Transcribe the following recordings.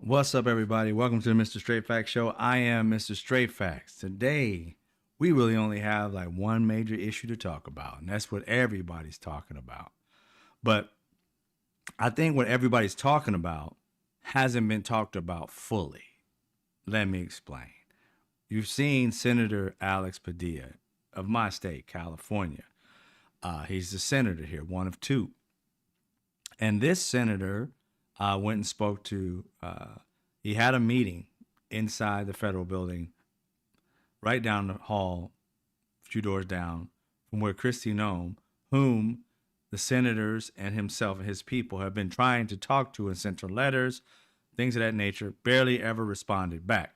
What's up, everybody? Welcome to the Mr. Straight Facts Show. I am Mr. Straight Facts. Today, we really only have like one major issue to talk about, and that's what everybody's talking about. But I think what everybody's talking about hasn't been talked about fully. Let me explain. You've seen Senator Alex Padilla of my state, California. He's the senator here, one of two. And this senator went and spoke to, he had a meeting inside the federal building, right down the hall, a few doors down from where Kristi Noem, whom the senators and himself and his people have been trying to talk to and sent her letters, things of that nature, barely ever responded back.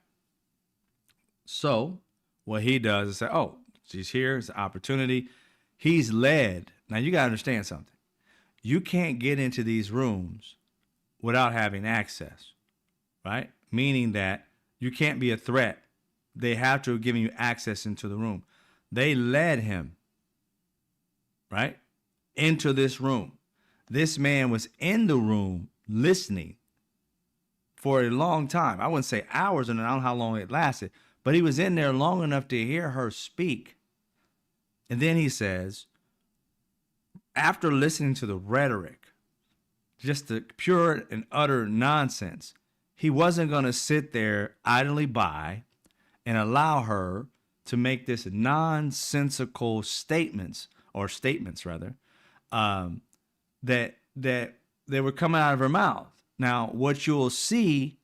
So what he does is say, oh, she's here, it's an opportunity. He's led. Now you got to understand something. You can't get into these rooms without having access, right? Meaning that you can't be a threat. They have to have given you access into the room. They led him, right, into this room. This man was in the room listening for a long time. I wouldn't say hours, and I don't know how long it lasted, but he was in there long enough to hear her speak. And then he says, after listening to the rhetoric, just the pure and utter nonsense, he wasn't going to sit there idly by and allow her to make this nonsensical statements rather, that they were coming out of her mouth. Now, what you'll see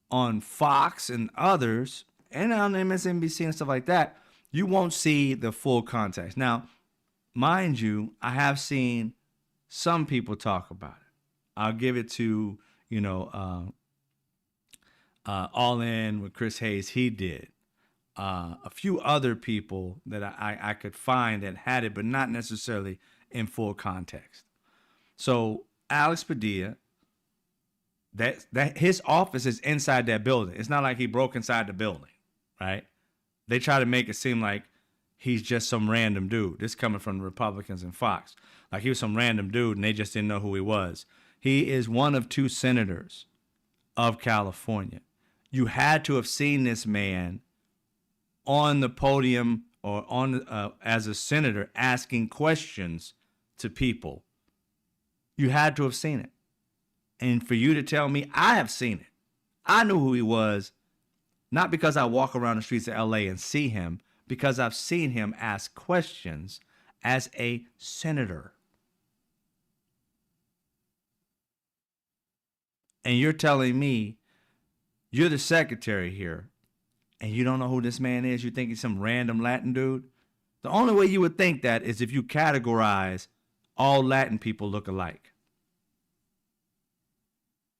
on Fox and others, and on MSNBC and stuff like that, you won't see the full context. Now, mind you, I have seen some people talk about it. I'll give it to, All In with Chris Hayes. He did. A few other people that I could find that had it, but not necessarily in full context. So Alex Padilla, that his office is inside that building. It's not like he broke inside the building, right? They try to make it seem like he's just some random dude. This coming from the Republicans and Fox. Like he was some random dude and they just didn't know who he was. He is one of two senators of California. You had to have seen this man on the podium or on as a senator asking questions to people. You had to have seen it. And for you to tell me I have seen it. I knew who he was, not because I walk around the streets of LA and see him, because I've seen him ask questions as a senator. And you're telling me you're the secretary here and you don't know who this man is? You think he's some random Latin dude? The only way you would think that is if you categorize all Latin people look alike.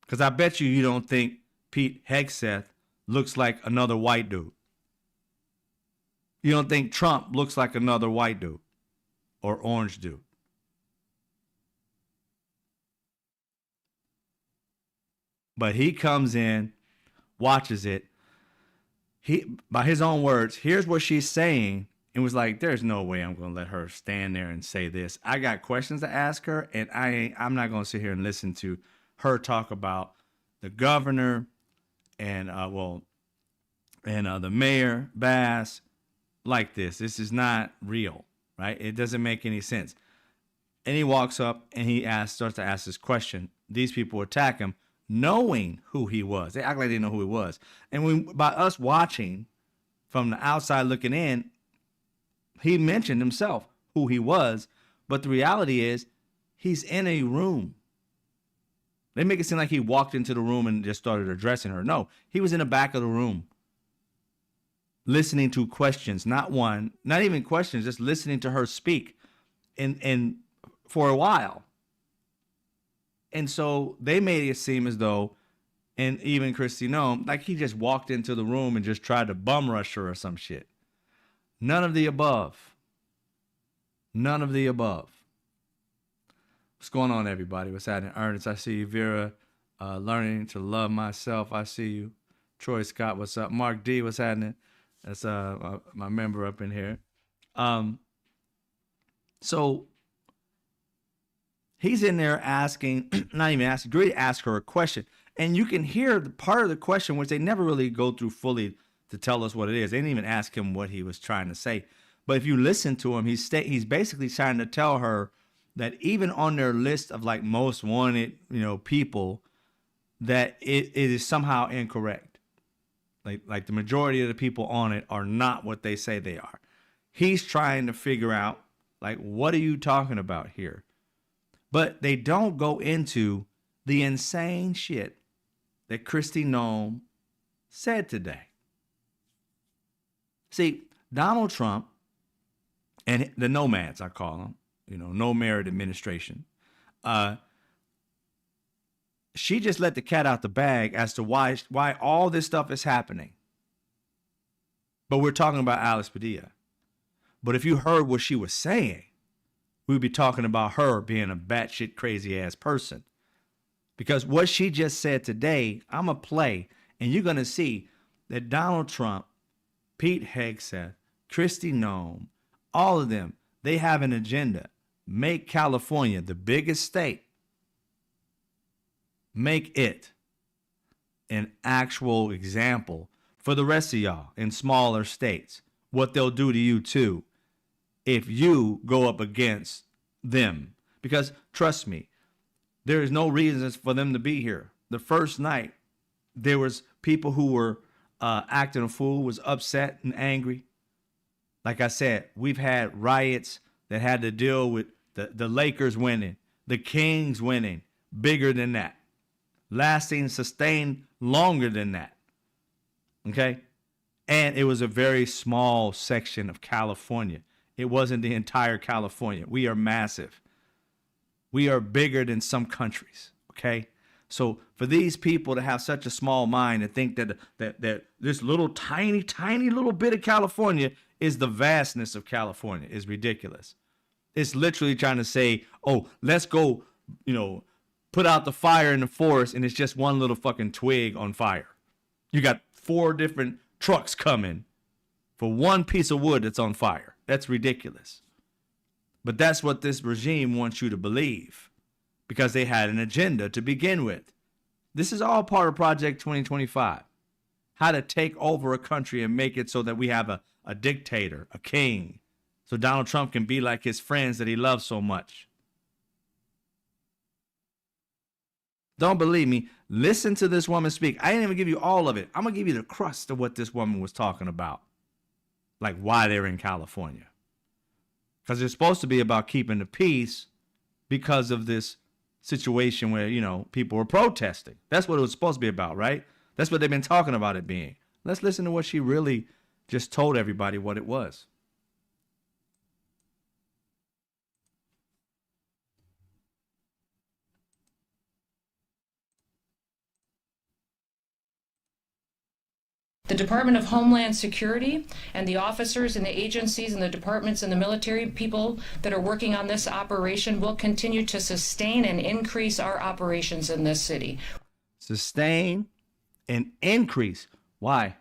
Because I bet you don't think Pete Hegseth looks like another white dude. You don't think Trump looks like another white dude or orange dude. But he comes in, watches it. He, by his own words, here's what she's saying, and was like, there's no way I'm going to let her stand there and say this. I got questions to ask her, and I'm not going to sit here and listen to her talk about the governor and the mayor, Bass, like this. This is not real, right? It doesn't make any sense. And he walks up and he starts to ask this question. These people attack him, knowing who he was. They act like they know who he was. And by us watching from the outside looking in, he mentioned himself who he was. But the reality is he's in a room. They make it seem like he walked into the room and just started addressing her. No, he was in the back of the room listening to questions, not even questions, just listening to her speak and for a while. And so they made it seem as though, and even Kristi Noem, like he just walked into the room and just tried to bum rush her or some shit. None of the above. None of the above. What's going on, everybody? What's happening? Ernest, I see you. Vera, learning to love myself. I see you. Troy Scott, what's up? Mark D, what's happening? That's my member up in here. So he's in there asking, not even asking, Gritty asked her a question. And you can hear the part of the question, which they never really go through fully to tell us what it is. They didn't even ask him what he was trying to say. But if you listen to him, he's basically trying to tell her that even on their list of like most wanted, people, that it is somehow incorrect. Like the majority of the people on it are not what they say they are. He's trying to figure out, like, what are you talking about here? But they don't go into the insane shit that Kristi Noem said today. See, Donald Trump and the N.O.M.A.D.s, I call them, no merit administration, she just let the cat out the bag as to why all this stuff is happening. But we're talking about Alice Padilla. But if you heard what she was saying, we'd be talking about her being a batshit crazy ass person. Because what she just said today, I'm going to play, and you're going to see that Donald Trump, Pete Hegseth, Kristi Noem, all of them, they have an agenda. Make California the biggest state. Make it an actual example for the rest of y'all in smaller states. What they'll do to you too if you go up against them. Because trust me, there is no reason for them to be here. The first night, there was people who were acting a fool, was upset and angry. Like I said, we've had riots that had to deal with the Lakers winning, the Kings winning, bigger than that, lasting, sustained longer than that. Okay? And it was a very small section of California. It wasn't the entire California. We are massive. We are bigger than some countries. Okay? So for these people to have such a small mind and think that this little tiny little bit of California is the vastness of California is ridiculous. It's literally trying to say, oh, let's go, put out the fire in the forest, and it's just one little fucking twig on fire. You got 4 different trucks coming for one piece of wood that's on fire. That's ridiculous. But that's what this regime wants you to believe, because they had an agenda to begin with. This is all part of Project 2025. How to take over a country and make it so that we have a dictator, a king, so Donald Trump can be like his friends that he loves so much. Don't believe me? Listen to this woman speak. I didn't even give you all of it. I'm going to give you the crust of what this woman was talking about. Like why they're in California. Because it's supposed to be about keeping the peace because of this situation where, people were protesting. That's what it was supposed to be about, right? That's what they've been talking about it being. Let's listen to what she really just told everybody what it was. The Department of Homeland Security and the officers and the agencies and the departments and the military people that are working on this operation will continue to sustain and increase our operations in this city. Sustain and increase. Why?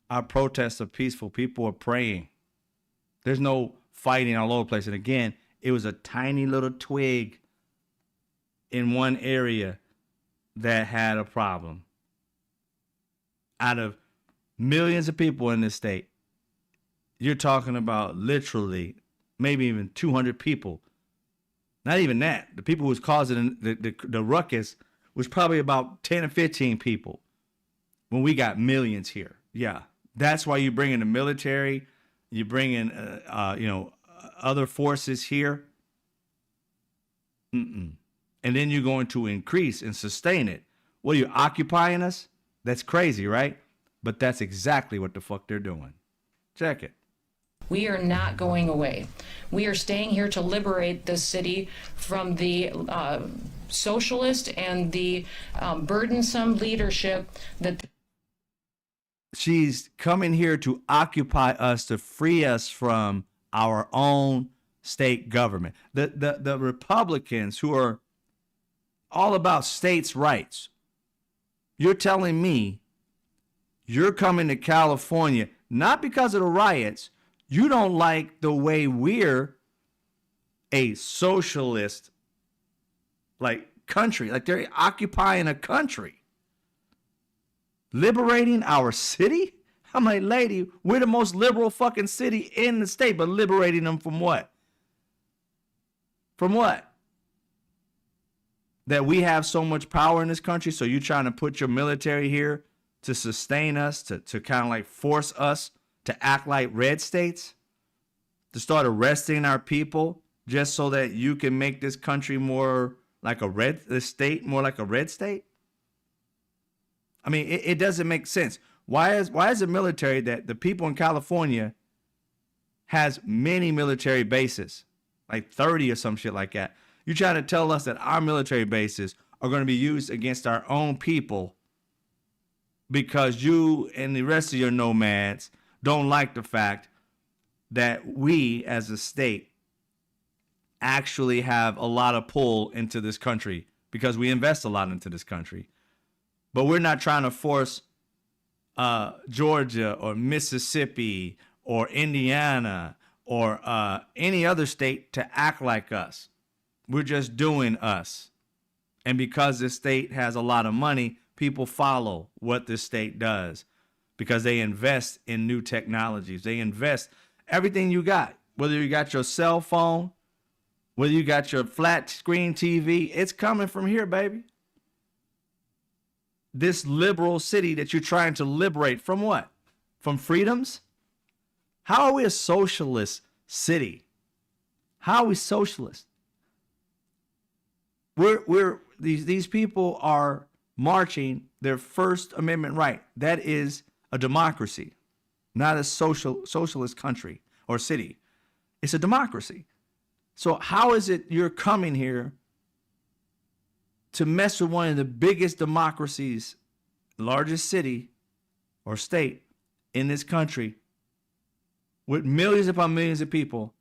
Our protests are peaceful. People are praying. There's no fighting all over the place. And again, it was a tiny little twig in one area that had a problem. Out of millions of people in this state, you're talking about literally maybe even 200 people. Not even that. The people who was causing the ruckus was probably about 10 or 15 people when we got millions here. Yeah, that's why you bring in the military, you bring in other forces here. And then you're going to increase and sustain it. What are you, occupying us? That's crazy, right? But that's exactly what the fuck they're doing. Check it. We are not going away. We are staying here to liberate this city from the socialist and the burdensome leadership that... She's coming here to occupy us, to free us from our own state government. The Republicans who are all about states' rights. You're telling me you're coming to California, not because of the riots. You don't like the way we're a socialist, country. Like they're occupying a country. Liberating our city? I'm like, lady, we're the most liberal fucking city in the state, but liberating them from what? From what? That we have so much power in this country, so you're trying to put your military here to sustain us, to kind of like force us to act like red states, to start arresting our people just so that you can make this country more like a red state, more like a red state? I mean, it doesn't make sense. Why is the military that the people in California has many military bases, like 30 or some shit like that? You're trying to tell us that our military bases are going to be used against our own people because you and the rest of your nomads don't like the fact that we as a state actually have a lot of pull into this country because we invest a lot into this country. But we're not trying to force Georgia or Mississippi or Indiana or any other state to act like us. We're just doing us. And because this state has a lot of money, people follow what this state does because they invest in new technologies. They invest everything you got, whether you got your cell phone, whether you got your flat screen TV, it's coming from here, baby. This liberal city that you're trying to liberate from what? From freedoms? How are we a socialist city? How are we socialist? These people are marching their First Amendment right. That is a democracy, not a socialist country or city. It's a democracy. So how is it you're coming here to mess with one of the biggest democracies, largest city or state in this country, with millions upon millions of people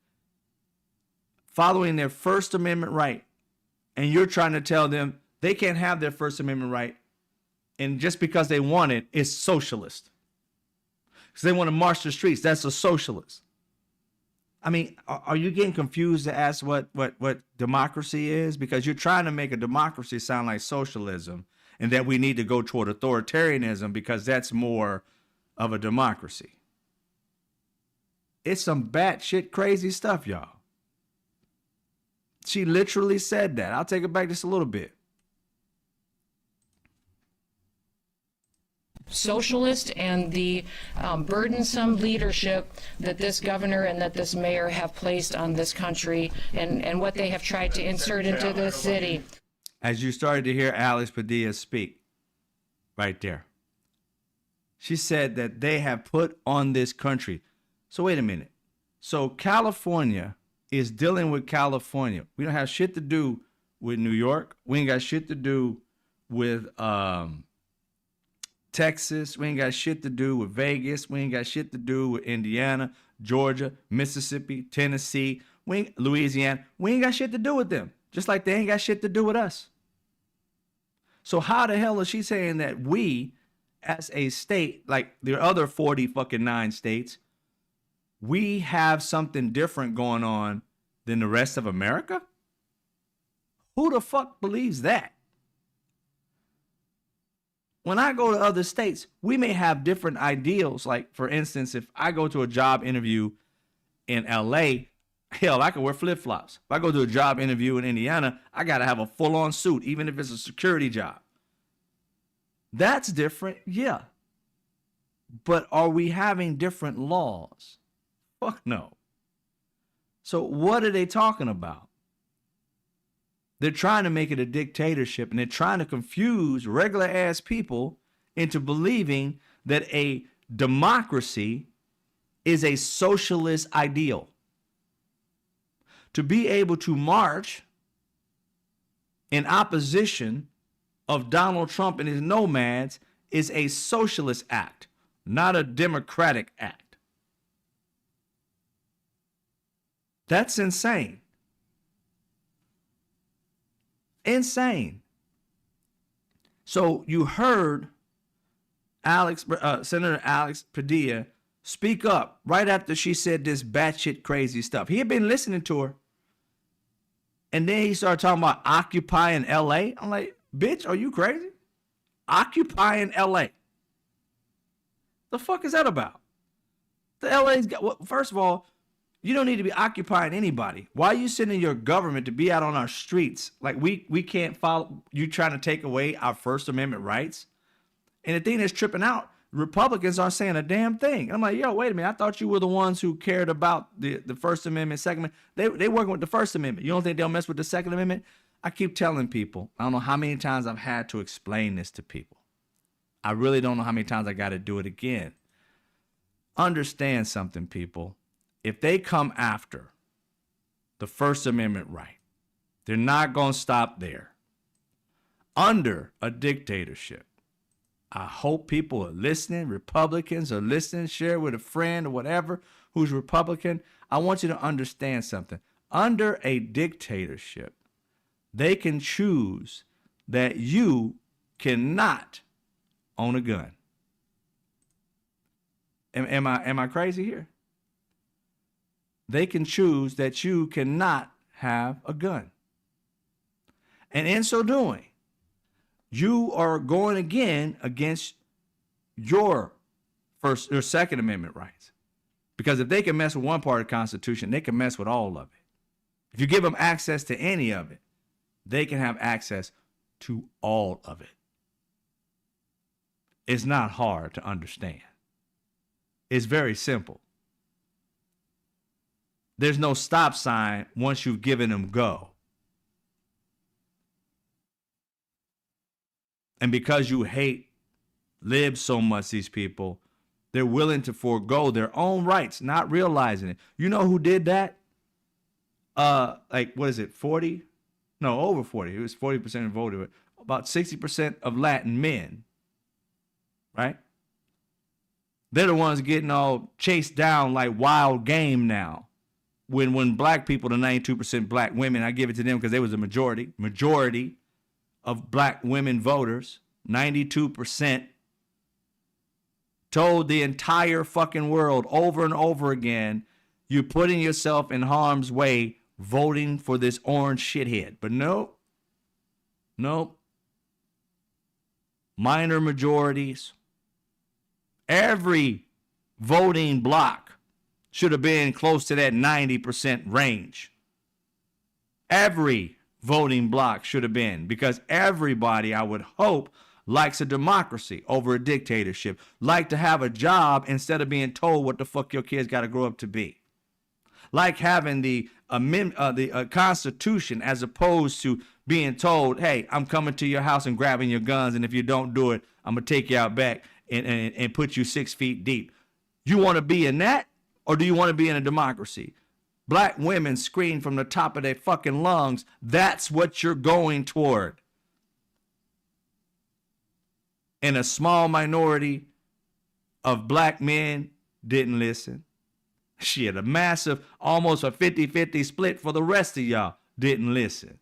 following their First Amendment right, and you're trying to tell them they can't have their First Amendment right, and just because they want it, it's socialist. Because they want to march the streets, that's a socialist. I mean, are you getting confused to ask what democracy is? Because you're trying to make a democracy sound like socialism and that we need to go toward authoritarianism because that's more of a democracy. It's some batshit crazy stuff, y'all. She literally said that. I'll take it back just a little bit. Socialist and the burdensome leadership that this governor and that this mayor have placed on this country and what they have tried to insert into this city. As you started to hear Alex Padilla speak right there, she said that they have put on this country. So wait a minute. So California is dealing with California. We don't have shit to do with New York. We ain't got shit to do with Texas. We ain't got shit to do with Vegas. We ain't got shit to do with Indiana, Georgia, Mississippi, Tennessee, Louisiana. We ain't got shit to do with them. Just like they ain't got shit to do with us. So how the hell is she saying that we, as a state, like the other 49 states, we have something different going on than the rest of America? Who the fuck believes that? When I go to other states, we may have different ideals. Like, for instance, if I go to a job interview in LA, hell, I can wear flip-flops. If I go to a job interview in Indiana, I got to have a full-on suit, even if it's a security job. That's different, yeah. But are we having different laws? Fuck no. So what are they talking about? They're trying to make it a dictatorship, and they're trying to confuse regular ass people into believing that a democracy is a socialist ideal. To be able to march in opposition of Donald Trump and his nomads is a socialist act, not a democratic act. That's insane. Insane. So you heard Senator Alex Padilla speak up right after she said this batshit crazy stuff. He had been listening to her. And then he started talking about occupying LA. I'm like, bitch, are you crazy? Occupying LA. The fuck is that about? The LA's got, well, first of all, you don't need to be occupying anybody. Why are you sending your government to be out on our streets? Like we can't follow you trying to take away our First Amendment rights. And the thing that's tripping out, Republicans aren't saying a damn thing. I'm like, yo, wait a minute. I thought you were the ones who cared about the First Amendment, Second Amendment. They working with the First Amendment. You don't think they'll mess with the Second Amendment? I keep telling people, I don't know how many times I've had to explain this to people. I really don't know how many times I got to do it again. Understand something, people. If they come after the First Amendment right, they're not going to stop there. Under a dictatorship, I hope people are listening, Republicans are listening, share it with a friend or whatever who's Republican. I want you to understand something. Under a dictatorship, they can choose that you cannot own a gun. Am I crazy here? They can choose that you cannot have a gun. And in so doing, you are going again against your First or Second Amendment rights. Because if they can mess with one part of the Constitution, they can mess with all of it. If you give them access to any of it, they can have access to all of it. It's not hard to understand. It's very simple. There's no stop sign once you've given them go. And because you hate libs so much, these people, they're willing to forego their own rights, not realizing it. You know who did that? What is it, 40? No, over 40. It was 40% voted. About 60% of Latin men, right? They're the ones getting all chased down like wild game now. When black people, the 92% black women, I give it to them because they was a majority of black women voters, 92%, told the entire fucking world over and over again, you're putting yourself in harm's way voting for this orange shithead. But nope. Minor majorities. Every voting bloc should have been close to that 90% range. Every voting bloc should have been, because everybody, I would hope, likes a democracy over a dictatorship, like to have a job instead of being told what the fuck your kids got to grow up to be, like having the Constitution as opposed to being told, hey, I'm coming to your house and grabbing your guns, and if you don't do it, I'm going to take you out back and put you 6 feet deep. You want to be in that, or do you want to be in a democracy? Black women scream from the top of their fucking lungs. That's what you're going toward. And a small minority of black men didn't listen. Shit, a massive, almost a 50-50 split for the rest of y'all didn't listen.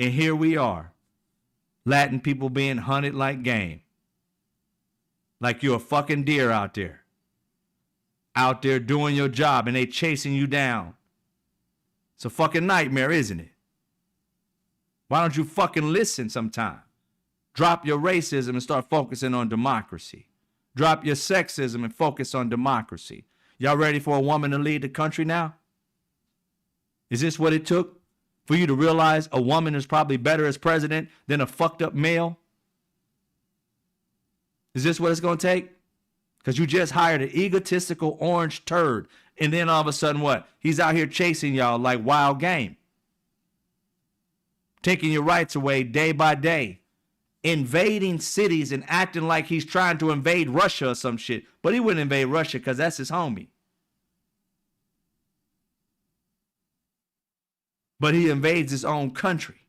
And here we are, Latin people being hunted like game. Like you're a fucking deer out there doing your job, and they chasing you down. It's a fucking nightmare, isn't it? Why don't you fucking listen sometime? Drop your racism and start focusing on democracy. Drop your sexism and focus on democracy. Y'all ready for a woman to lead the country now? Is this what it took for you to realize a woman is probably better as president than a fucked up male? Is this what it's going to take? Because you just hired an egotistical orange turd, and then all of a sudden what? He's out here chasing y'all like wild game. Taking your rights away day by day. Invading cities and acting like he's trying to invade Russia or some shit. But he wouldn't invade Russia because that's his homie. But he invades his own country.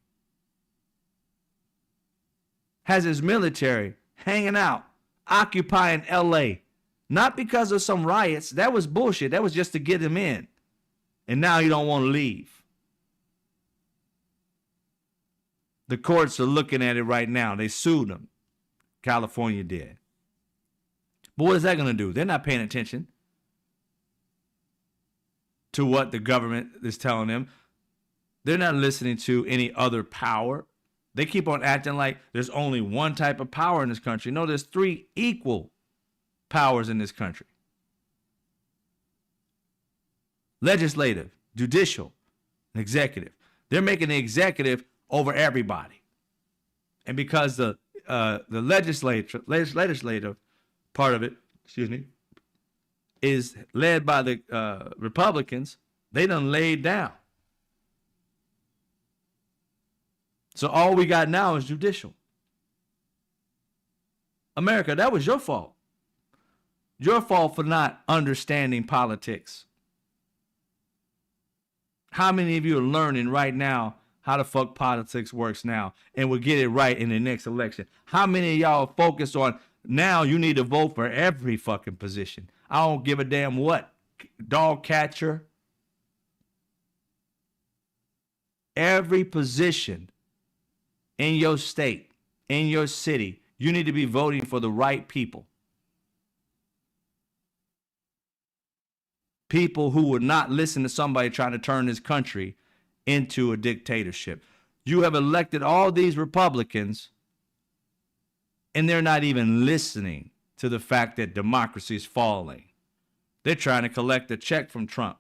Has his military hanging out, occupying LA. Not because of some riots. That was bullshit. That was just to get him in. And now he don't want to leave. The courts are looking at it right now. They sued him. California did. But what is that going to do? They're not paying attention to what the government is telling them. They're not listening to any other power. They keep on acting like there's only one type of power in this country. No, there's 3 equal powers in this country. Legislative, judicial, and executive. They're making the executive over everybody. And because the legislative part of it, is led by the Republicans, they done laid down. So all we got now is judicial. America, that was your fault. Your fault for not understanding politics. How many of you are learning right now how the fuck politics works now and will get it right in the next election? How many of y'all are focused on now you need to vote for every fucking position? I don't give a damn what. Dog catcher. Every position in your state, in your city, you need to be voting for the right people. People who would not listen to somebody trying to turn this country into a dictatorship. You have elected all these Republicans, and they're not even listening to the fact that democracy is falling. They're trying to collect a check from Trump.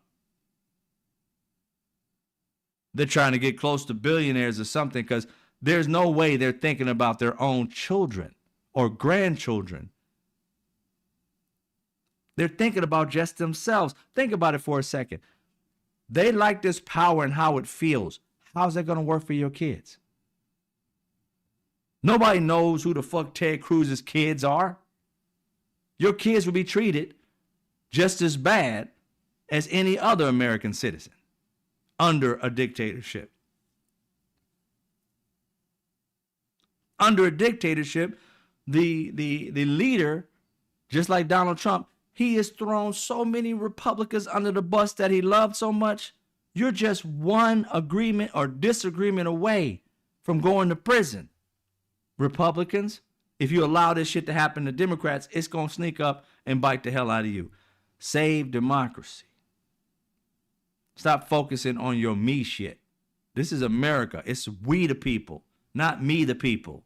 They're trying to get close to billionaires or something because there's no way they're thinking about their own children or grandchildren. They're thinking about just themselves. Think about it for a second. They like this power and how it feels. How's that going to work for your kids? Nobody knows who the fuck Ted Cruz's kids are. Your kids will be treated just as bad as any other American citizen under a dictatorship. Under a dictatorship, the leader, just like Donald Trump, he has thrown so many Republicans under the bus that he loved so much. You're just one agreement or disagreement away from going to prison. Republicans, if you allow this shit to happen to Democrats, it's going to sneak up and bite the hell out of you. Save democracy. Stop focusing on your me shit. This is America. It's we the people, not me the people.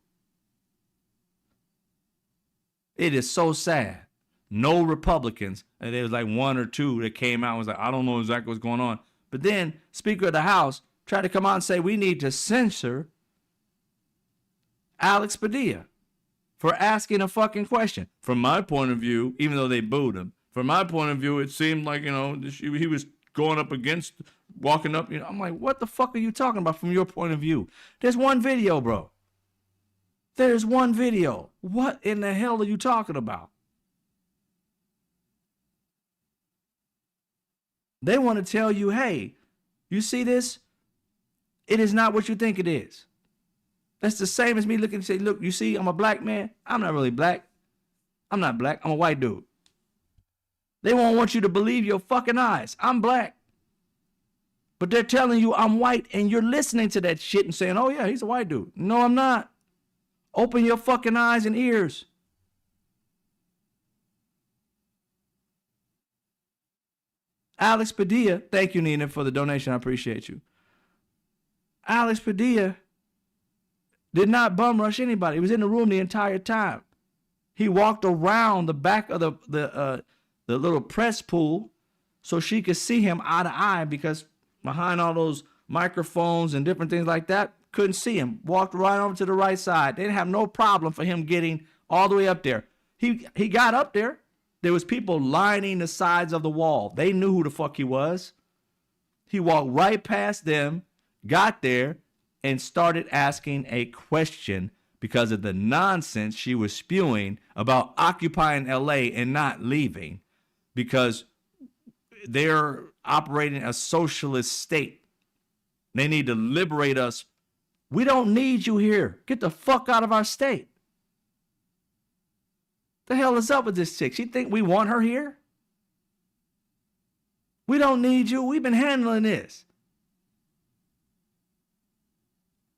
It is so sad. No Republicans, and there was like 1 or 2 that came out and was like, I don't know exactly what's going on. But then Speaker of the House tried to come out and say we need to censor Alex Padilla for asking a fucking question. From my point of view, even though they booed him, from my point of view, it seemed like, he was going up against, walking up. I'm like, what the fuck are you talking about from your point of view? There's one video, bro. There's one video. What in the hell are you talking about? They want to tell you, hey, you see this? It is not what you think it is. That's the same as me looking and say, look, you see, I'm a black man. I'm not really black. I'm not black. I'm a white dude. They won't want you to believe your fucking eyes. I'm black. But they're telling you I'm white, and you're listening to that shit and saying, oh, yeah, he's a white dude. No, I'm not. Open your fucking eyes and ears. Alex Padilla, thank you, Nina, for the donation. I appreciate you. Alex Padilla did not bum rush anybody. He was in the room the entire time. He walked around the back of the little press pool so she could see him eye to eye, because behind all those microphones and different things like that, couldn't see him. Walked right over to the right side. They didn't have no problem for him getting all the way up there. He got up there. There was people lining the sides of the wall. They knew who the fuck he was. He walked right past them, got there, and started asking a question because of the nonsense she was spewing about occupying LA and not leaving because they're operating a socialist state. They need to liberate us. We don't need you here. Get the fuck out of our state. The hell is up with this chick? She think we want her here? We don't need you. We've been handling this.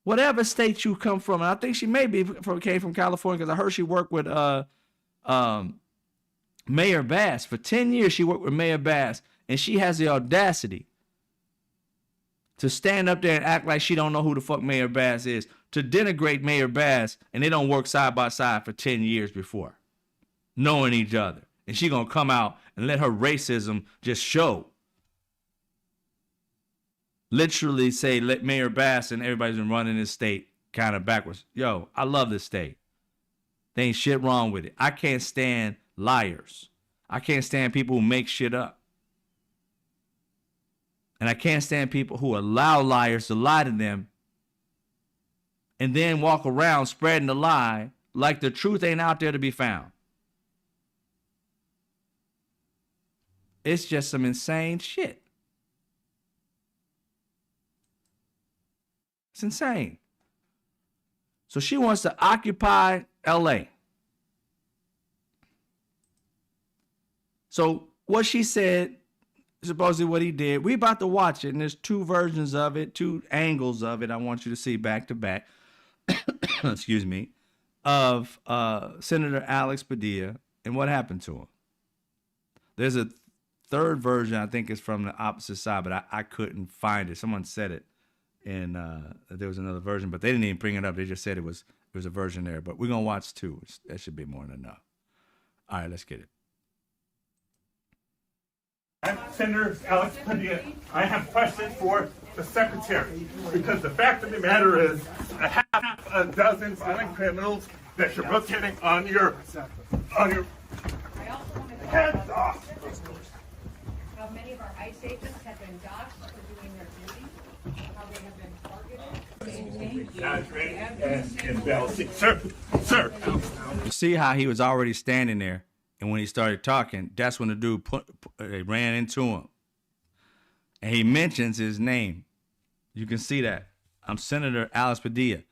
Whatever state you come from, and I think she came from California because I heard she worked with Mayor Bass. For 10 years, she worked with Mayor Bass, and she has the audacity to stand up there and act like she don't know who the fuck Mayor Bass is. to denigrate Mayor Bass, and they don't work side by side for 10 years before, knowing each other. And she gonna come out and let her racism just show. Literally say, let Mayor Bass and everybody's been running this state kind of backwards. Yo, I love this state. There ain't shit wrong with it. I can't stand liars. I can't stand people who make shit up. And I can't stand people who allow liars to lie to them and then walk around spreading the lie like the truth ain't out there to be found. It's just some insane shit. It's insane. So she wants to occupy LA. So what she said, supposedly what he did, we about to watch it, and there's two versions of it, two angles of it I want you to see back to back, excuse me, of Senator Alex Padilla and what happened to him. There's a third version, I think it's from the opposite side, but I couldn't find it. Someone said it, and there was another version, but they didn't even bring it up. They just said it was a version there, but we're going to watch two. That should be more than enough. All right, let's get it. I'm Senator Alex Padilla. I have questions for the Secretary, because the fact of the matter is a half a dozen violent criminals that you're rotating on your heads off. How many of our ICE agents have been doxxed for doing their duty? How they have been targeted? Sir. You see how he was already standing there, and when he started talking, that's when the dude ran into him. And he mentions his name. You can see that. I'm Senator Alex Padilla.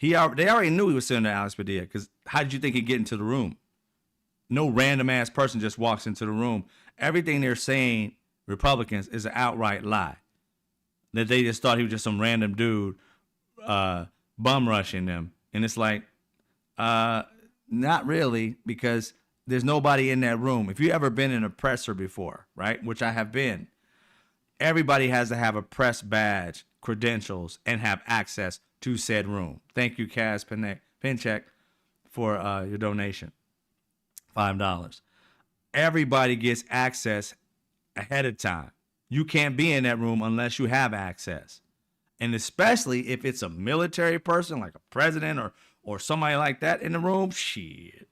They already knew he was Senator Alex Padilla, because how did you think he'd get into the room? No random ass person just walks into the room. Everything they're saying, Republicans, is an outright lie. That they just thought he was just some random dude bum rushing them. And it's like, not really, because there's nobody in that room. If you ever been an oppressor before, right, which I have been, everybody has to have a press badge, credentials, and have access to said room. Thank you, Kaz Pincheck, for your donation, $5. Everybody gets access ahead of time. You can't be in that room unless you have access. And especially if it's a military person, like a president or somebody like that in the room, shit.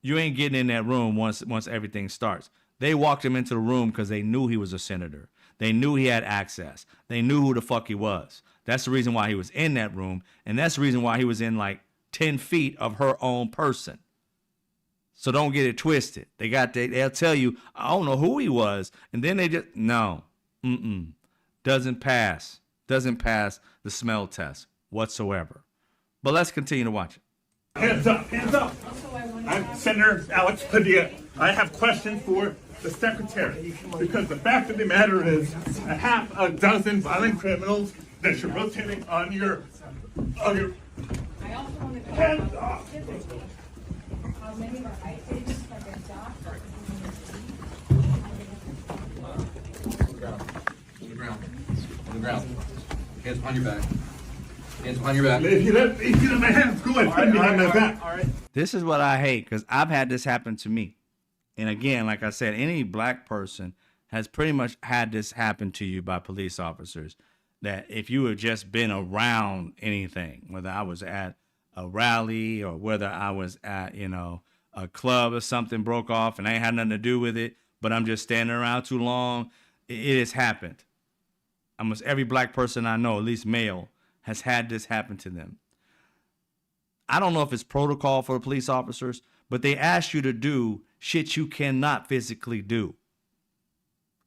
You ain't getting in that room once everything starts. They walked him into the room because they knew he was a senator. They knew he had access. They knew who the fuck he was. That's the reason why he was in that room. And that's the reason why he was in like 10 feet of her own person. So don't get it twisted. They'll tell you, I don't know who he was. And then they just, no. Doesn't pass the smell test whatsoever. But let's continue to watch it. Hands up. I'm Senator Alex Padilla. I have questions for the Secretary, because the fact of the matter is a half a dozen violent criminals that you're rotating on your hands off. How many of our ICE agents have been doxxed for doing their duty? On the ground. Hands behind your back. Hands behind your back. If you let my hands go and put behind my back. All right. This is what I hate, because I've had this happen to me. And again, like I said, any black person has pretty much had this happen to you by police officers. That if you have just been around anything, whether I was at a rally or whether I was at, a club or something broke off and I ain't had nothing to do with it, but I'm just standing around too long, it has happened. Almost every black person I know, at least male, has had this happen to them. I don't know if it's protocol for police officers, but they ask you to do shit you cannot physically do.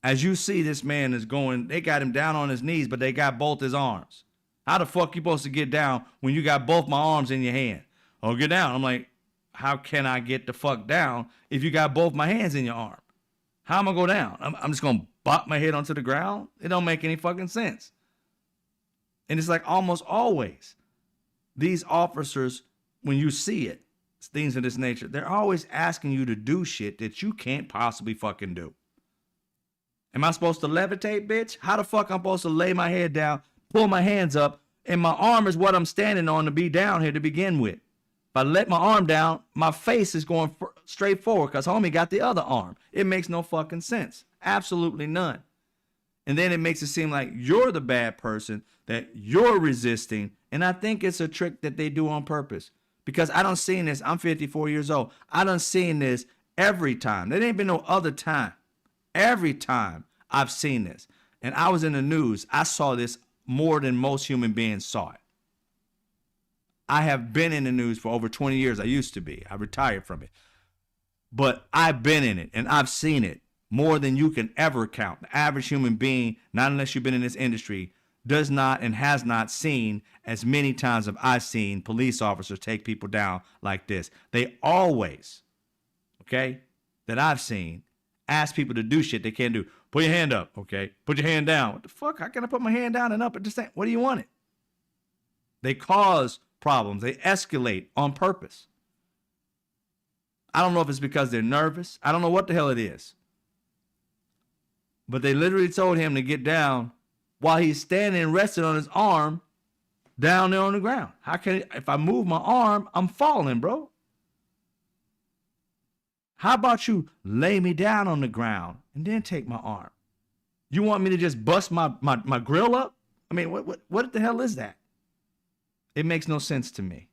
As you see, this man is going, they got him down on his knees, but they got both his arms. How the fuck you supposed to get down when you got both my arms in your hand? Oh, get down. I'm like, how can I get the fuck down if you got both my hands in your arm? How am I go down? I'm just going to bop my head onto the ground? It don't make any fucking sense. And it's like almost always, these officers, when you see it, things of this nature, they're always asking you to do shit that you can't possibly fucking do. Am I supposed to levitate, bitch? How the fuck I'm supposed to lay my head down, pull my hands up, And my arm is what I'm standing on to be down here to begin with. If I let my arm down, my face is going straight forward because homie got the other arm. It makes no fucking sense. Absolutely none. And then it makes it seem like you're the bad person, that you're resisting. And I think it's a trick that they do on purpose. Because I done seen this. I'm 54 years old. I done seen this every time. There ain't been no other time. Every time I've seen this. And I was in the news. I saw this more than most human beings saw it. I have been in the news for over 20 years. I used to be. I retired from it. But I've been in it and I've seen it more than you can ever count. The average human being, not unless you've been in this industry, does not and has not seen as many times have I seen police officers take people down like this. They always, okay, that I've seen, ask people to do shit they can't do. Put your hand up, okay? Put your hand down. What the fuck? How can I put my hand down and up at the same? What do you want it? They cause problems. They escalate on purpose. I don't know if it's because they're nervous. I don't know what the hell it is. But they literally told him to get down while he's standing and resting on his arm down there on the ground. How can if I move my arm, I'm falling, bro. How about you lay me down on the ground and then take my arm? You want me to just bust my grill up? I mean, what the hell is that? It makes no sense to me.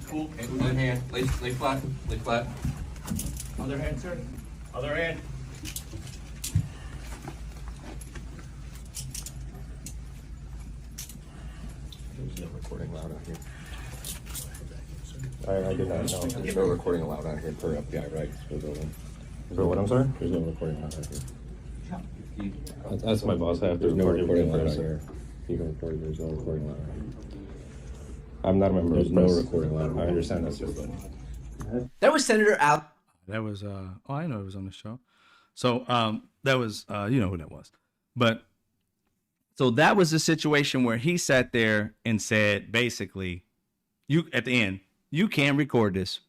Cool. One hand. Lay flat. Lay flat. Other hand, sir. Other hand. There's no recording allowed out here. I did not know. There's no recording allowed out here per FBI rights for the building. For what, I'm sorry? There's no recording allowed out here. That's my boss. There's no recording allowed out here. You can record. There's no recording allowed out here. I'm not a member of the press. There's no recording allowed. I understand that's your thing. That was Senator Al. That was I know it was on the show. So that was you know who that was. But so that was the situation where he sat there and said basically, you at the end, you can't record this.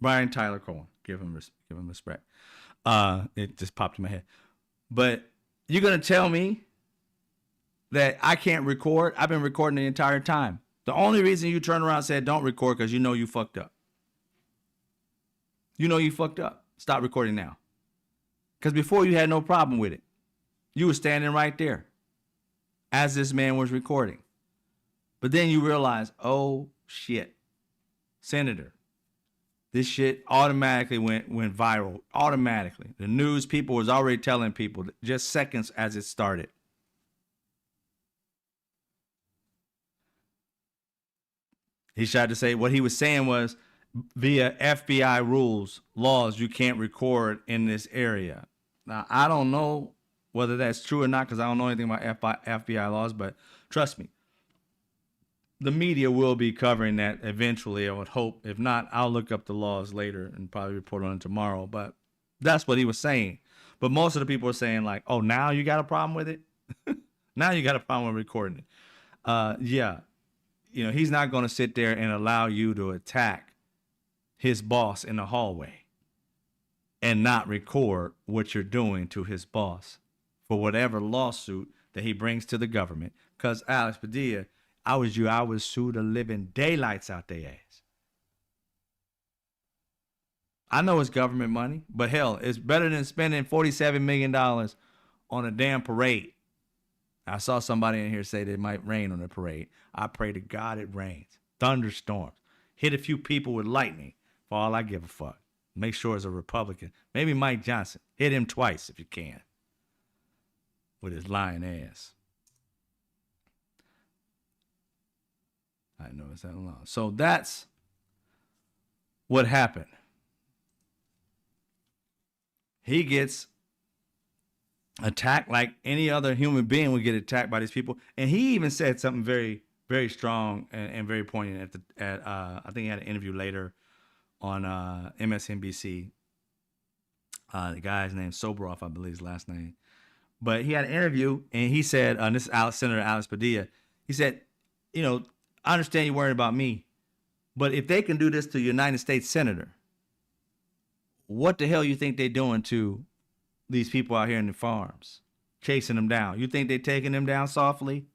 Brian Tyler Cohen, give him respect. It just popped in my head. But you're gonna tell me that I can't record? I've been recording the entire time. The only reason you turned around and said don't record because you know you fucked up. You know you fucked up. Stop recording now. Because before you had no problem with it. You were standing right there as this man was recording. But then you realize, oh shit, Senator, this shit automatically went viral. Automatically. The news people was already telling people just seconds as it started. He tried to say what he was saying was via FBI rules, laws, you can't record in this area. Now, I don't know whether that's true or not because I don't know anything about FBI laws, but trust me, the media will be covering that eventually, I would hope. If not, I'll look up the laws later and probably report on it tomorrow. But that's what he was saying. But most of the people are saying like, oh, now you got a problem with it? Now you got a problem with recording it. Yeah. You know, he's not going to sit there and allow you to attack his boss in the hallway and not record what you're doing to his boss for whatever lawsuit that he brings to the government. Because Alex Padilla, I was you, I would sue the living daylights out their ass. I know it's government money, but hell, it's better than spending $47 million on a damn parade. I saw somebody in here say that it might rain on the parade. I pray to God it rains. Thunderstorms. Hit a few people with lightning for all I give a fuck. Make sure it's a Republican. Maybe Mike Johnson. Hit him twice if you can. With his lying ass. I know it's that long. So that's what happened. He gets attacked like any other human being would get attacked by these people. And he even said something very, very strong and very poignant I think he had an interview later on MSNBC. The guy's name Sobroff, I believe his last name. But he had an interview and he said, this is Senator Alex Padilla. He said, you know, I understand you're worried about me, but if they can do this to a United States senator, what the hell you think they're doing to these people out here in the farms, chasing them down. You think they're taking them down softly?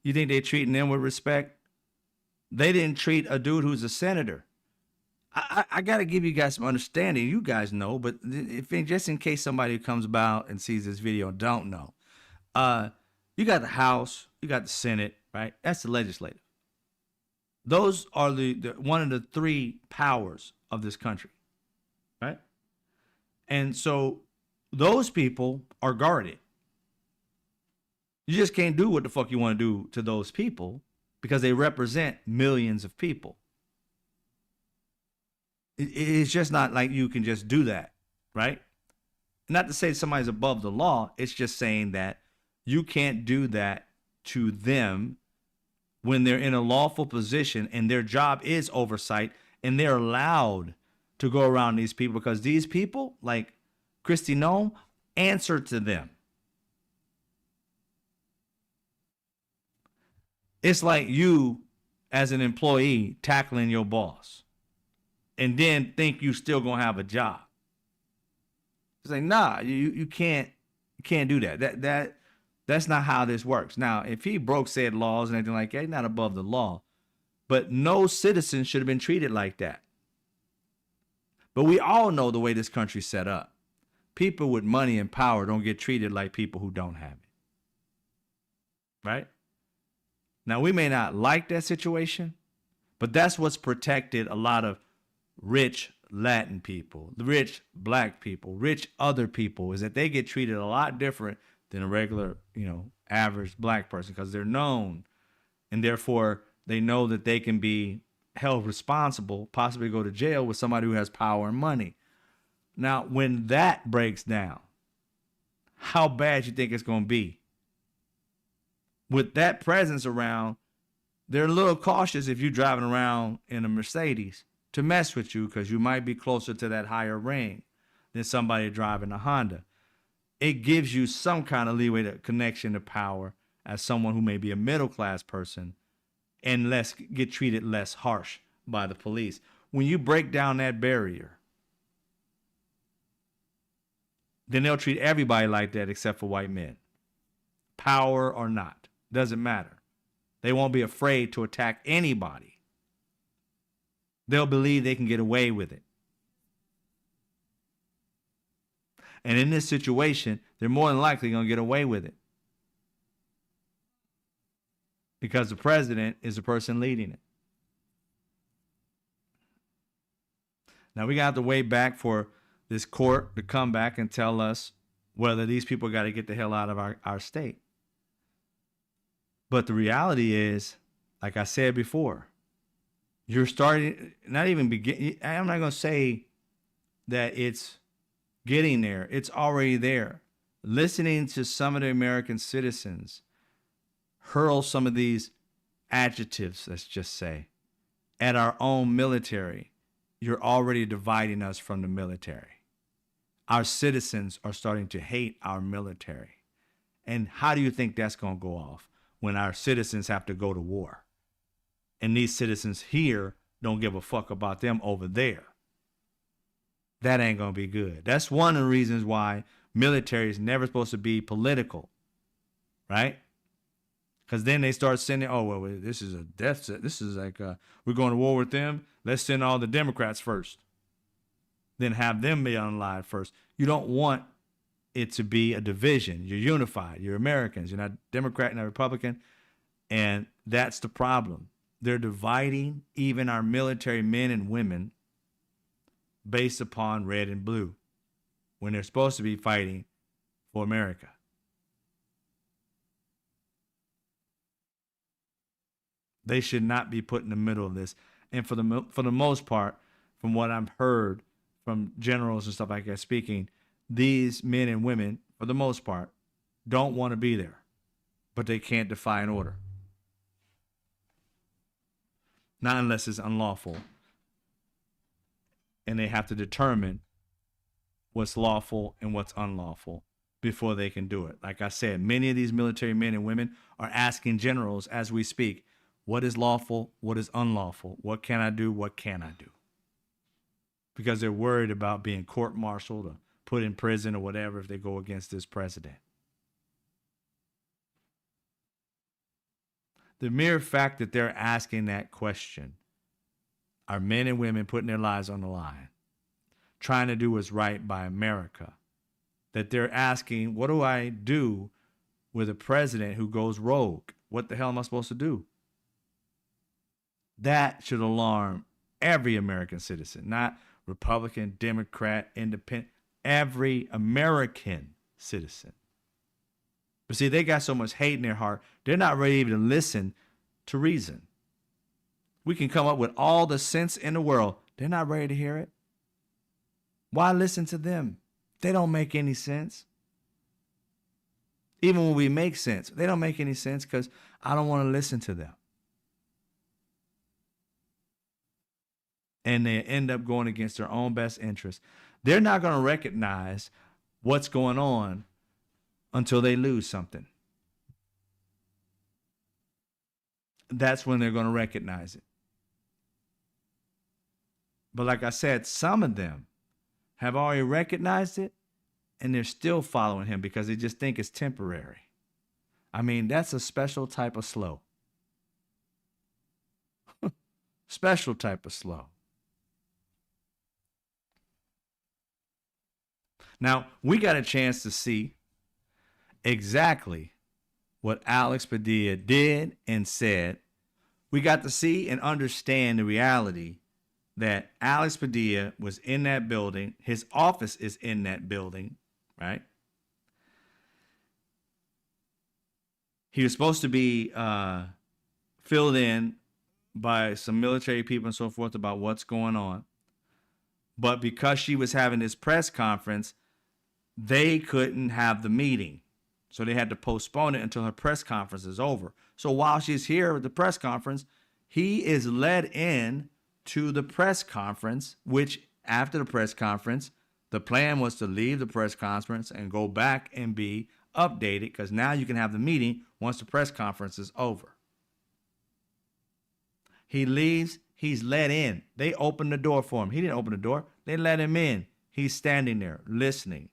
You think they're treating them with respect? They didn't treat a dude who's a senator. I got to give you guys some understanding. You guys know, but just in case somebody comes about and sees this video and don't know, you got the House, you got the Senate, right? That's the legislative. Those are the one of the three powers of this country, right? And so those people are guarded. You just can't do what the fuck you want to do to those people because they represent millions of people. It's just not like you can just do that, right? Not to say somebody's above the law. It's just saying that you can't do that to them when they're in a lawful position and their job is oversight and they're allowed to go around these people because these people, like Kristi Noem, answer to them. It's like you as an employee tackling your boss and then think you still gonna have a job. It's like, nah, you can't do that. That's not how this works. Now, if he broke said laws and anything like that, he's not above the law. But no citizen should have been treated like that. But we all know the way this country's set up. People with money and power don't get treated like people who don't have it. Right? Now, we may not like that situation, but that's what's protected a lot of rich Latin people, the rich black people, rich other people, is that they get treated a lot different than a regular, average black person because they're known, and therefore they know that they can be held responsible, possibly go to jail with somebody who has power and money. Now, when that breaks down, how bad you think it's going to be? With that presence around, they're a little cautious if you're driving around in a Mercedes to mess with you because you might be closer to that higher ring than somebody driving a Honda. It gives you some kind of leeway to connection to power as someone who may be a middle class person and get treated less harsh by the police. When you break down that barrier, then they'll treat everybody like that except for white men. Power or not, doesn't matter. They won't be afraid to attack anybody. They'll believe they can get away with it. And in this situation, they're more than likely going to get away with it. Because the president is the person leading it. Now we got to wait back for this court to come back and tell us whether these people got to get the hell out of our state. But the reality is, like I said before, you're starting, I'm not going to say that it's getting there. It's already there. Listening to some of the American citizens hurl some of these adjectives, let's just say, at our own military, you're already dividing us from the military. Our citizens are starting to hate our military. And how do you think that's going to go off when our citizens have to go to war? And these citizens here don't give a fuck about them over there. That ain't going to be good. That's one of the reasons why military is never supposed to be political, right? Because then they start sending, this is a death set. This is like, we're going to war with them. Let's send all the Democrats first. Then have them be unalived first. You don't want it to be a division. You're unified. You're Americans. You're not Democrat, not Republican. And that's the problem. They're dividing even our military men and women based upon red and blue when they're supposed to be fighting for America. They should not be put in the middle of this. And for the most part, from what I've heard from generals and stuff like that speaking, these men and women, for the most part, don't want to be there, but they can't defy an order. Not unless it's unlawful. And they have to determine what's lawful and what's unlawful before they can do it. Like I said, many of these military men and women are asking generals as we speak, what is lawful? What is unlawful? What can I do? What can I do? Because they're worried about being court-martialed or put in prison or whatever if they go against this president. The mere fact that they're asking that question are men and women putting their lives on the line, trying to do what's right by America. That they're asking, what do I do with a president who goes rogue? What the hell am I supposed to do? That should alarm every American citizen, not Republican, Democrat, Independent, every American citizen. But see, they got so much hate in their heart, they're not ready even to listen to reason. We can come up with all the sense in the world. They're not ready to hear it. Why listen to them? They don't make any sense. Even when we make sense, they don't make any sense because I don't want to listen to them. And they end up going against their own best interest. They're not going to recognize what's going on until they lose something. That's when they're going to recognize it. But like I said, some of them have already recognized it and they're still following him because they just think it's temporary. I mean, that's a special type of slow. Special type of slow. Now, we got a chance to see exactly what Alex Padilla did and said. We got to see and understand the reality that Alex Padilla was in that building. His office is in that building, right? He was supposed to be filled in by some military people and so forth about what's going on. But because she was having this press conference, they couldn't have the meeting. So they had to postpone it until her press conference is over. So while she's here at the press conference, he is led in to the press conference, which after the press conference, the plan was to leave the press conference and go back and be updated because now you can have the meeting once the press conference is over. He leaves. He's let in. They opened the door for him. He didn't open the door. They let him in. He's standing there listening.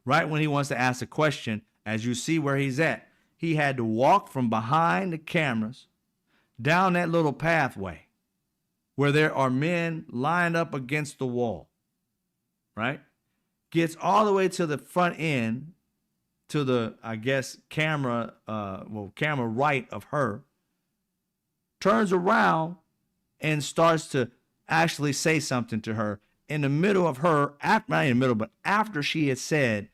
Right when he wants to ask a question, as you see where he's at, he had to walk from behind the cameras down that little pathway where there are men lined up against the wall, right? Gets all the way to the front end, to the, I guess, camera right of her, turns around and starts to actually say something to her in the middle of her, not in the middle, but after she had said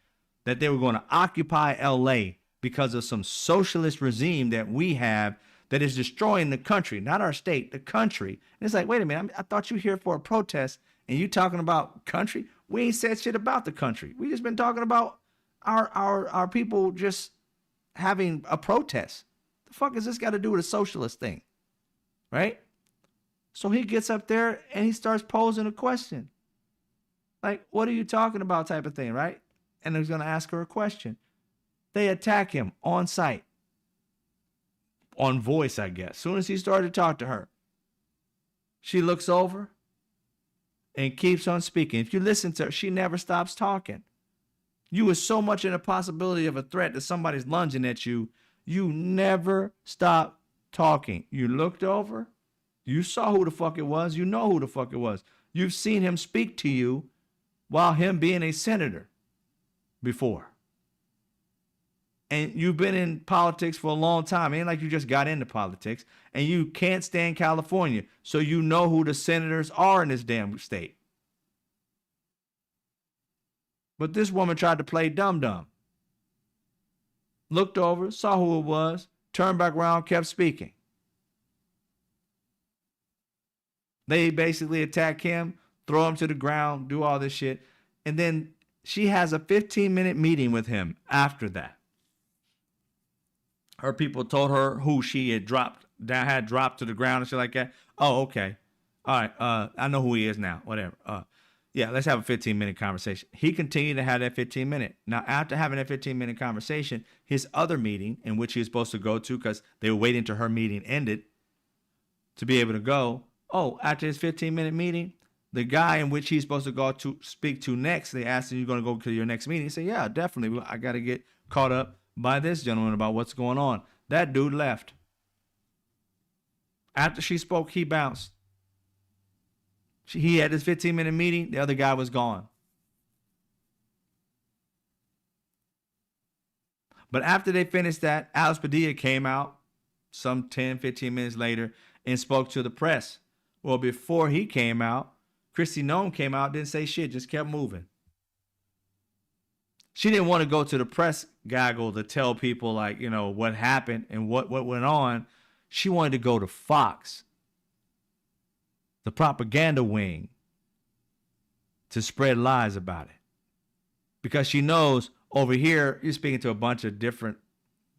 that they were going to occupy LA because of some socialist regime that we have that is destroying the country, not our state, the country. And it's like, wait a minute, I thought you were here for a protest and you talking about country? We ain't said shit about the country. We just been talking about our people just having a protest. The fuck has this got to do with a socialist thing? Right? So he gets up there and he starts posing a question. Like, what are you talking about type of thing, right? And he's going to ask her a question. They attack him on site. On voice, I guess. As soon as he started to talk to her, she looks over and keeps on speaking. If you listen to her, she never stops talking. You were so much in a possibility of a threat that somebody's lunging at you, you never stop talking. You looked over, you saw who the fuck it was, you know who the fuck it was. You've seen him speak to you while him being a senator before. And you've been in politics for a long time. It ain't like you just got into politics. And you can't stand California. So you know who the senators are in this damn state. But this woman tried to play dumb-dumb. Looked over, saw who it was, turned back around, kept speaking. They basically attack him, throw him to the ground, do all this shit. And then she has a 15-minute meeting with him after that. Her people told her who she had dropped to the ground and shit like that. Oh, okay. All right. I know who he is now. Whatever. Yeah, let's have a 15-minute conversation. He continued to have that 15-minute. Now, after having that 15-minute conversation, his other meeting, in which he was supposed to go to because they were waiting till her meeting ended to be able to go. Oh, after his 15-minute meeting, The guy in which he's supposed to go to speak to next, they asked him, "You going to go to your next meeting?" He said, "Yeah, definitely. I got to get caught up by this gentleman about what's going on." That dude left. After she spoke, he bounced. He had his 15-minute meeting. The other guy was gone. But after they finished that, Alex Padilla came out some 10, 15 minutes later and spoke to the press. Well, before he came out, Kristi Noem came out, didn't say shit, just kept moving. She didn't want to go to the press gaggle to tell people, like, you know, what happened and what went on. She wanted to go to Fox, the propaganda wing, to spread lies about it. Because she knows over here, you're speaking to a bunch of different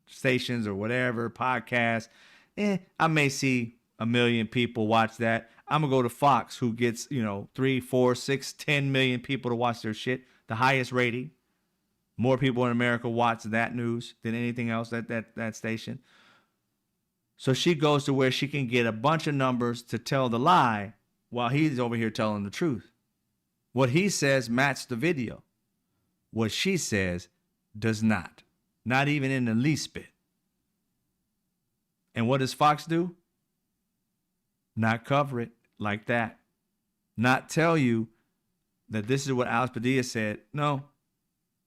stations or whatever, podcasts. I may see 1 million people watch that. I'm going to go to Fox, who gets, 3, 4, 6, 10 million people to watch their shit, the highest rating. More people in America watch that news than anything else at that station. So she goes to where she can get a bunch of numbers to tell the lie while he's over here telling the truth. What he says matches the video. What she says does not. Not even in the least bit. And what does Fox do? Not cover it like that. Not tell you that this is what Alex Padilla said. No.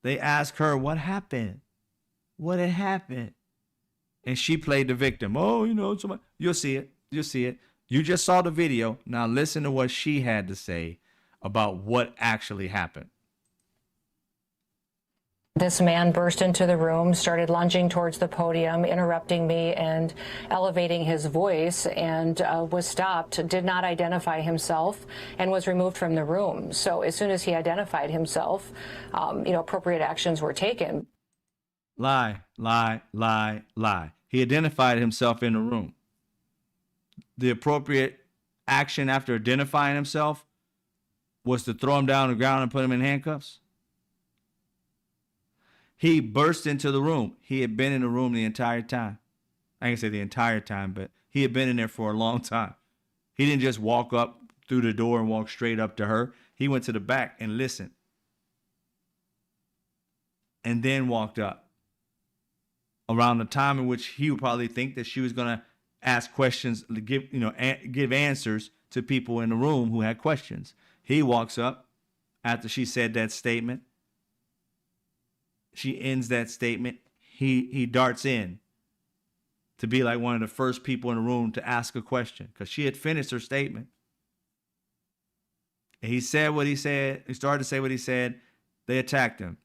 They ask her, what happened? What had happened? And she played the victim. Oh, somebody. You'll see it. You'll see it. You just saw the video. Now listen to what she had to say about what actually happened. This man burst into the room, started lunging towards the podium, interrupting me and elevating his voice, and was stopped, did not identify himself, and was removed from the room. So as soon as he identified himself, appropriate actions were taken. Lie, lie, lie, lie. He identified himself in the room. The appropriate action after identifying himself was to throw him down on the ground and put him in handcuffs. He burst into the room. He had been in the room the entire time. I can say the entire time, but he had been in there for a long time. He didn't just walk up through the door and walk straight up to her. He went to the back and listened. And then walked up. Around the time in which he would probably think that she was going to ask questions, give answers to people in the room who had questions. He walks up after she said that statement. She ends that statement. He darts in to be like one of the first people in the room to ask a question because she had finished her statement. And he said what he said. He started to say what he said. They attacked him.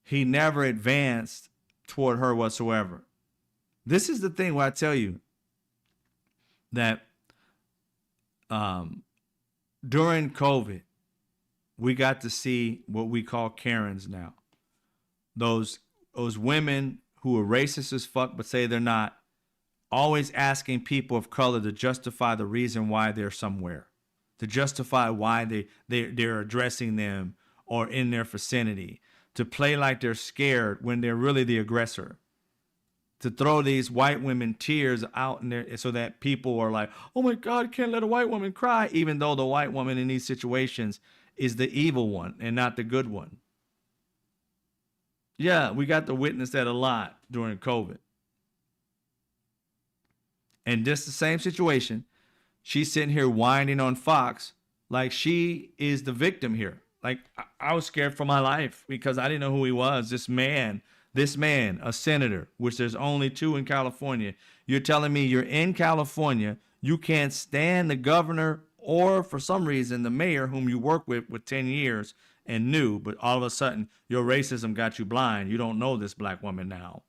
He never advanced toward her whatsoever. This is the thing where I tell you that during COVID, we got to see what we call Karens now. Those women who are racist as fuck but say they're not, always asking people of color to justify the reason why they're somewhere, to justify why they're addressing them or in their vicinity, to play like they're scared when they're really the aggressor, to throw these white women tears out in there so that people are like, oh my God, can't let a white woman cry, even though the white woman in these situations is the evil one and not the good one. Yeah, we got to witness that a lot during COVID. And just the same situation, she's sitting here whining on Fox like she is the victim here. Like, I was scared for my life because I didn't know who he was. This man, a senator, which there's only 2 in California. You're telling me you're in California, you can't stand the governor or for some reason the mayor whom you work with 10 years and knew, but all of a sudden your racism got you blind. You don't know this black woman now.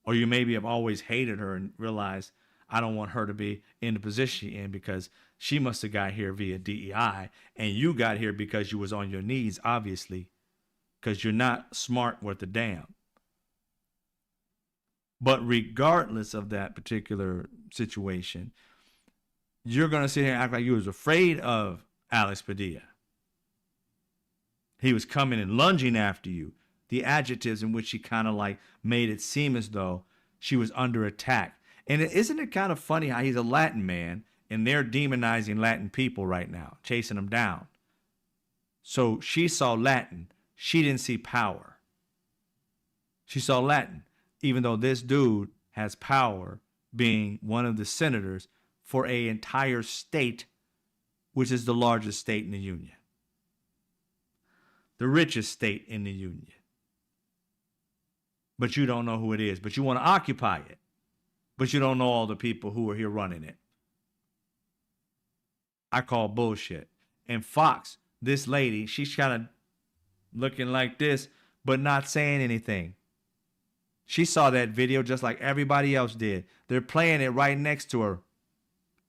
Or you maybe have always hated her and realized, I don't want her to be in the position she's in because she must have got here via DEI and you got here because you was on your knees, obviously, because you're not smart worth a damn. But regardless of that particular situation, you're going to sit here and act like you was afraid of Alex Padilla. He was coming and lunging after you. The adjectives in which she kind of like made it seem as though she was under attack. And isn't it kind of funny how he's a Latin man and they're demonizing Latin people right now, chasing them down. So she saw Latin. She didn't see power. She saw Latin, even though this dude has power, being one of the senators for an entire state, which is the largest state in the union, the richest state in the union. But you don't know who it is. But you want to occupy it. But you don't know all the people who are here running it. I call bullshit. And Fox, this lady, she's kind of looking like this, but not saying anything. She saw that video just like everybody else did. They're playing it right next to her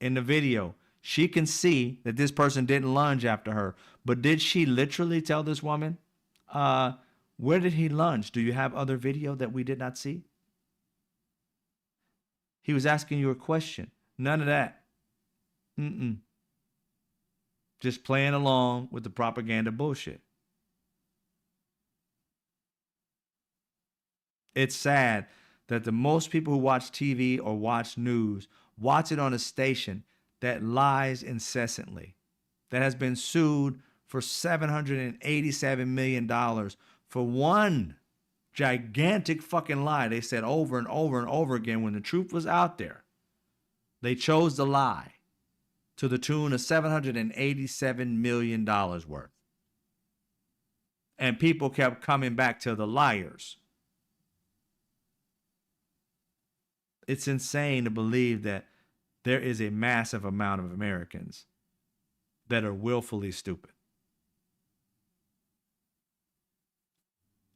in the video. She can see that this person didn't lunge after her. But did she literally tell this woman, where did he lunge? Do you have other video that we did not see? He was asking you a question. None of that. Just playing along with the propaganda bullshit. It's sad that the most people who watch TV or watch news watch it on a station that lies incessantly, that has been sued for $787 million for one gigantic fucking lie they said over and over and over again when the truth was out there. They chose the lie to the tune of $787 million worth. And people kept coming back to the liars. It's insane to believe that there is a massive amount of Americans that are willfully stupid.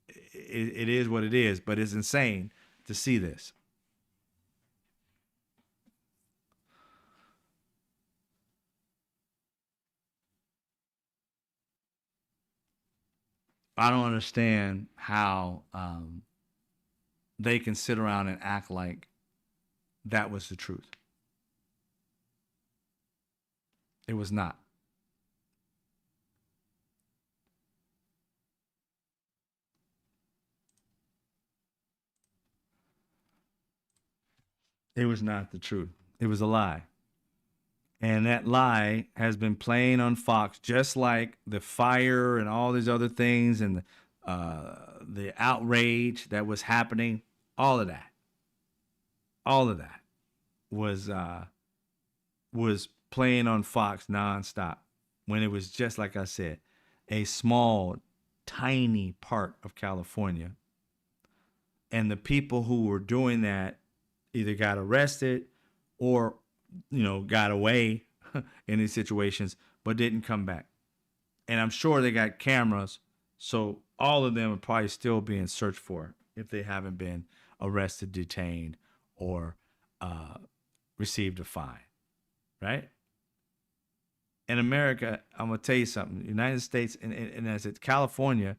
It is what it is, but it's insane to see this. I don't understand how they can sit around and act like that was the truth. It was not. It was not the truth. It was a lie. And that lie has been playing on Fox, just like the fire and all these other things and the outrage that was happening. All of that was playing on Fox nonstop, when it was, just like I said, a small, tiny part of California. And the people who were doing that either got arrested or, got away in these situations, but didn't come back. And I'm sure they got cameras, so all of them are probably still being searched for if they haven't been arrested, detained, or received a fine, right? In America, I'm going to tell you something. United States, and as it's California,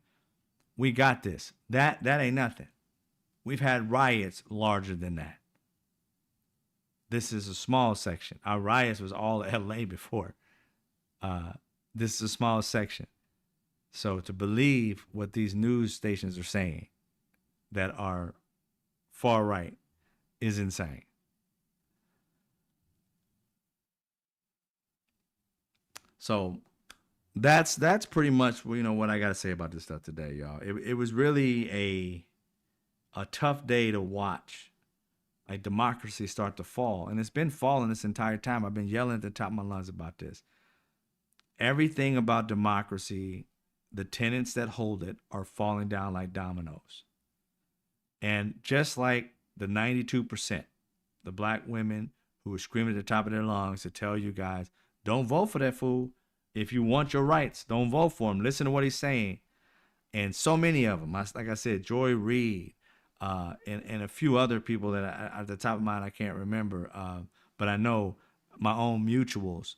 we got this. That ain't nothing. We've had riots larger than that. This is a small section. Our riots was all LA before. This is a small section. So to believe what these news stations are saying that are far right is insane. So that's pretty much what I got to say about this stuff today, y'all. It was really a tough day to watch, like, democracy start to fall. And it's been falling this entire time. I've been yelling at the top of my lungs about this. Everything about democracy, the tenets that hold it, are falling down like dominoes. And just like the 92%, the black women who were screaming at the top of their lungs to tell you guys, don't vote for that fool. If you want your rights, don't vote for him. Listen to what he's saying. And so many of them, like I said, Joy Reid, and a few other people that at the top of my mind I can't remember, but I know my own mutuals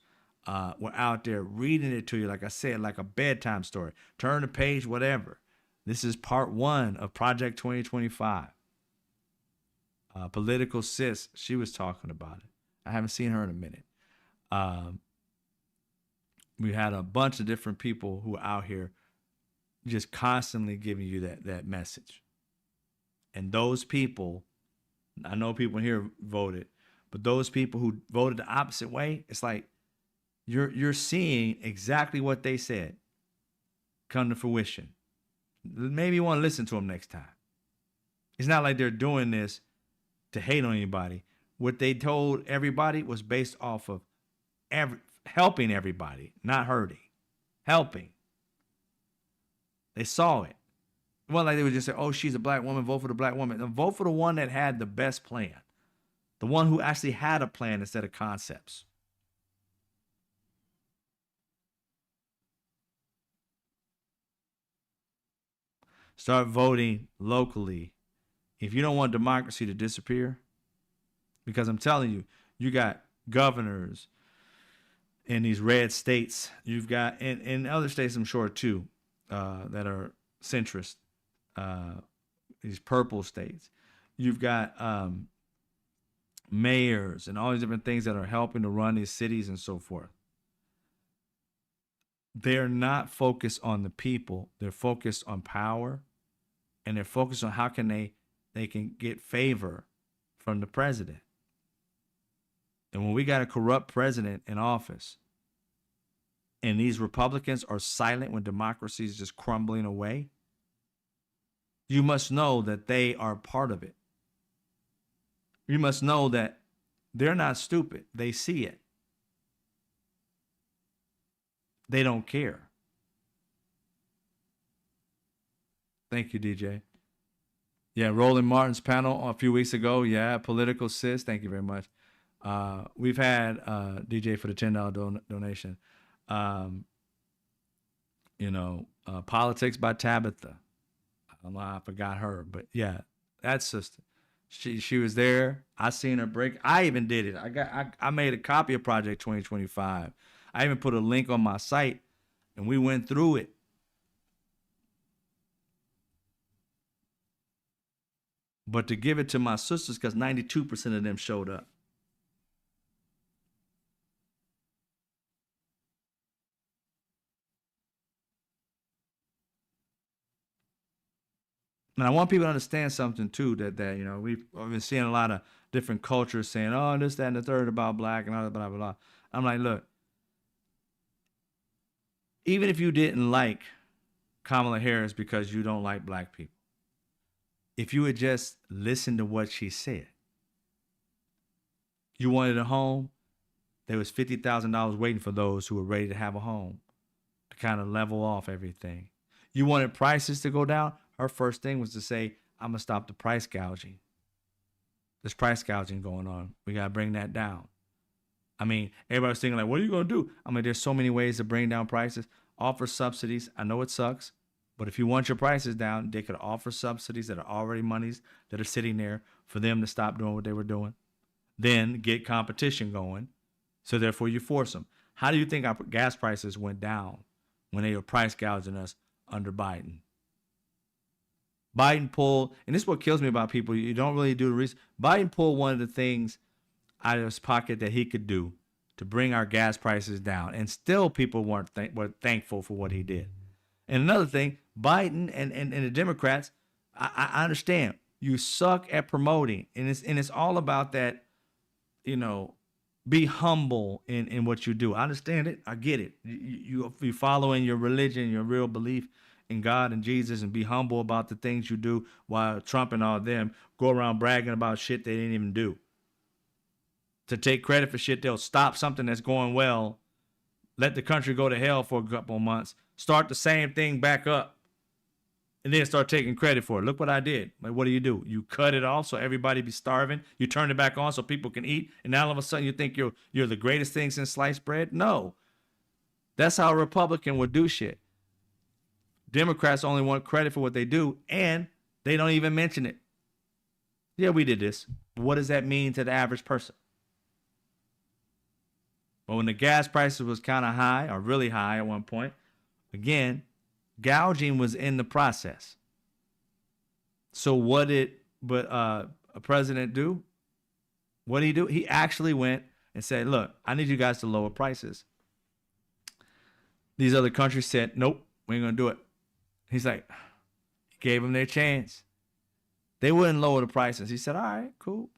were out there reading it to you, like I said, like a bedtime story. Turn the page, whatever. This is part 1 of Project 2025. Political Sis, she was talking about it. I haven't seen her in a minute. We had a bunch of different people who are out here just constantly giving you that message. And those people, I know people here voted, But those people who voted the opposite way, it's like you're seeing exactly what they said come to fruition. Maybe you want to listen to them next time. It's not like they're doing this to hate on anybody. What they told everybody was based off of helping everybody, not hurting. Helping. They saw it. It wasn't like they would just say, oh, she's a black woman, vote for the black woman. No, vote for the one that had the best plan. The one who actually had a plan instead of concepts. Start voting locally. If you don't want democracy to disappear, because I'm telling you, you got governors in these red states. You've got in other states, I'm sure too, that are centrist. These purple states. You've got mayors and all these different things that are helping to run these cities and so forth. They're not focused on the people. They're focused on power, and they're focused on how can they can get favor from the president. And when we got a corrupt president in office, and these Republicans are silent when democracy is just crumbling away, you must know that they are part of it. You must know that they're not stupid. They see it. They don't care. Thank you, DJ. Yeah, Roland Martin's panel a few weeks ago. Yeah, political sis. Thank you very much. We've had DJ for the $10 donation. Politics by Tabitha. I don't know how I forgot her, but yeah, that sister. She was there. I seen her break. I even did it. I made a copy of Project 2025. I even put a link on my site, and we went through it. But to give it to my sisters, because 92% of them showed up. And I want people to understand something too, that we've been seeing a lot of different cultures saying, oh, this, that, and the third about black and all that, blah, blah, blah. I'm like, look, even if you didn't like Kamala Harris because you don't like black people, if you would just listen to what she said, you wanted a home, there was $50,000 waiting for those who were ready to have a home to kind of level off everything. You wanted prices to go down. Her first thing was to say, I'm going to stop the price gouging. There's price gouging going on. We got to bring that down. I mean, everybody's thinking like, what are you going to do? I mean, there's so many ways to bring down prices. Offer subsidies. I know it sucks, but if you want your prices down, they could offer subsidies that are already monies that are sitting there for them to stop doing what they were doing. Then get competition going. So therefore you force them. How do you think our gas prices went down when they were price gouging us under Biden? Biden pulled, and this is what kills me about people. You don't really do the research. Biden pulled one of the things out of his pocket that he could do to bring our gas prices down, and still people were thankful for what he did. And another thing, Biden and the Democrats, I understand you suck at promoting, and it's all about that, be humble in what you do. I understand it. I get it. You follow in your religion, your real belief in God and Jesus, and be humble about the things you do, while Trump and all them go around bragging about shit they didn't even do. To take credit for shit, they'll stop something that's going well, let the country go to hell for a couple of months, start the same thing back up, and then start taking credit for it. Look what I did. Like, what do? You cut it off so everybody be starving. You turn it back on so people can eat, and now all of a sudden you think you're the greatest thing since sliced bread? No. That's how a Republican would do shit. Democrats only want credit for what they do, and they don't even mention it. Yeah, we did this. What does that mean to the average person? But when the gas prices was kind of high, or really high at one point, again, gouging was in the process. So what did a president do? What did he do? He actually went and said, look, I need you guys to lower prices. These other countries said, nope, we ain't going to do it. He's like, he gave them their chance. They wouldn't lower the prices. He said, all right, cool.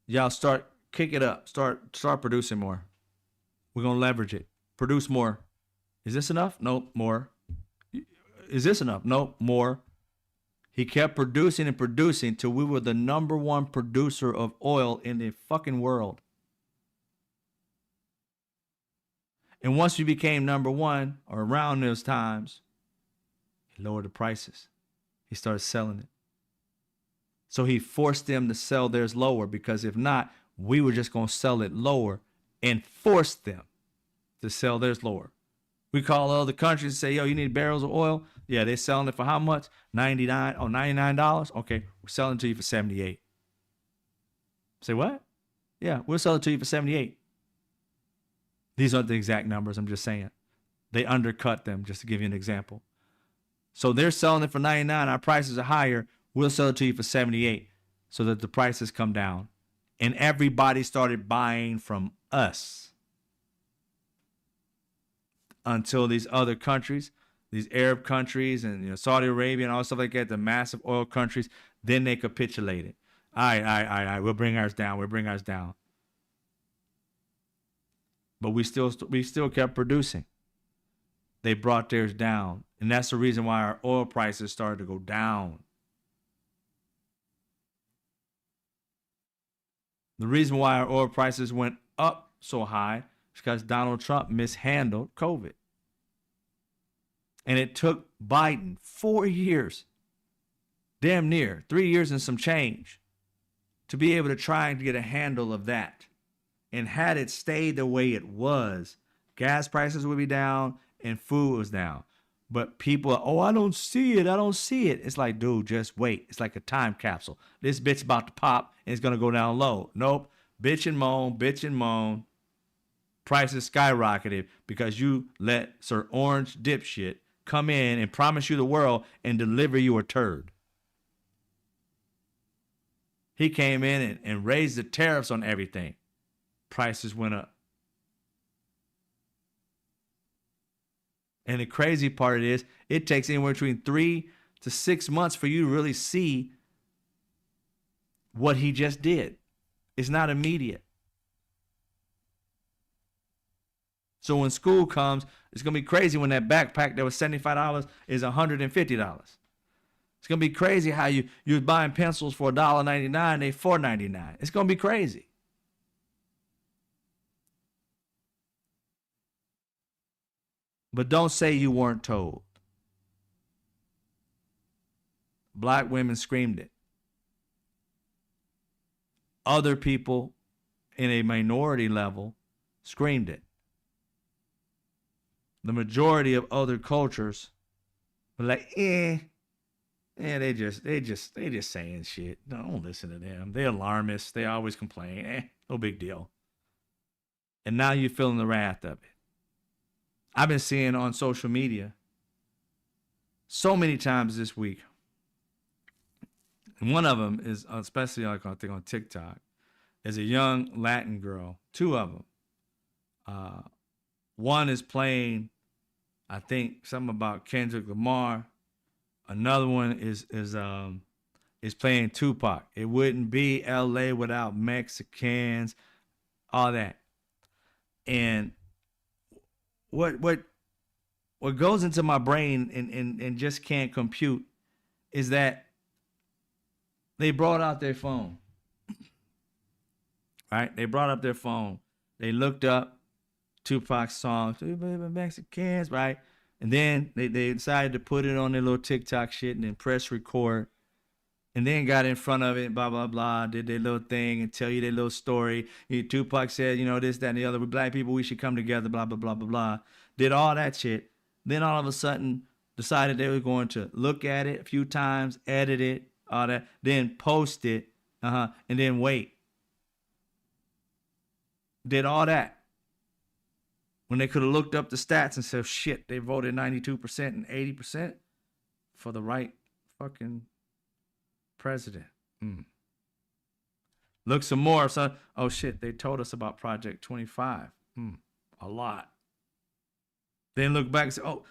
Y'all kick it up. Start producing more. We're going to leverage it. Produce more. Is this enough? Nope, more. Is this enough? Nope, more. He kept producing and producing till we were the number one producer of oil in the fucking world. And once we became number one, or around those times, he lowered the prices. He started selling it. So he forced them to sell theirs lower, because if not, we were just going to sell it lower and force them to sell theirs lower. We call other countries and say, yo, you need barrels of oil? Yeah, they're selling it for how much? $99. Okay, we're selling it to you for $78. Say what? Yeah, we'll sell it to you for $78. These aren't the exact numbers, I'm just saying. They undercut them, just to give you an example. So they're selling it for $99. Our prices are higher. We'll sell it to you for $78 so that the prices come down. And everybody started buying from us. Until these other countries, these Arab countries and Saudi Arabia and all stuff like that, the massive oil countries, then they capitulated. All right, we'll bring ours down. But we still kept producing. They brought theirs down. And that's the reason why our oil prices started to go down. The reason why our oil prices went up so high is because Donald Trump mishandled COVID. And it took Biden 4 years, damn near 3 years and some change, to be able to try and get a handle of that. And had it stayed the way it was, gas prices would be down and food was down. But people are, oh, I don't see it. It's like, dude, just wait. It's like a time capsule. This bitch about to pop and it's going to go down low. Nope. Bitch and moan. Prices skyrocketed because you let Sir Orange dipshit come in and promise you the world and deliver you a turd. He came in and raised the tariffs on everything. Prices went up. And the crazy part is, it takes anywhere between 3 to 6 months for you to really see what he just did. It's not immediate. So when school comes, it's going to be crazy when that backpack that was $75 is $150. It's going to be crazy how you was buying pencils for $1.99, they $4.99. It's going to be crazy. But don't say you weren't told. Black women screamed it. Other people in a minority level screamed it. The majority of other cultures were like, they just saying shit. Don't listen to them. They're alarmists. They always complain. No big deal. And now you're feeling the wrath of it. I've been seeing on social media so many times this week. And one of them is, especially like I think on TikTok, is a young Latin girl. Two of them. One is playing, I think, something about Kendrick Lamar. Another one is playing Tupac. It wouldn't be LA without Mexicans, all that. And what goes into my brain and just can't compute is that they brought out their phone. Right? They brought up their phone. They looked up Tupac's song, Mexicans, right? And then they decided to put it on their little TikTok shit and then press record. And then got in front of it, blah, blah, blah, did their little thing and tell you their little story. Tupac said, this, that, and the other. With black people, we should come together, blah, blah, blah, blah, blah. Did all that shit. Then all of a sudden decided they were going to look at it a few times, edit it, all that, then post it, and then wait. Did all that. When they could have looked up the stats and said, shit, they voted 92% and 80% for the right fucking president. Look some more. So, oh shit, they told us about Project 25. A lot. Then look back and say, oh,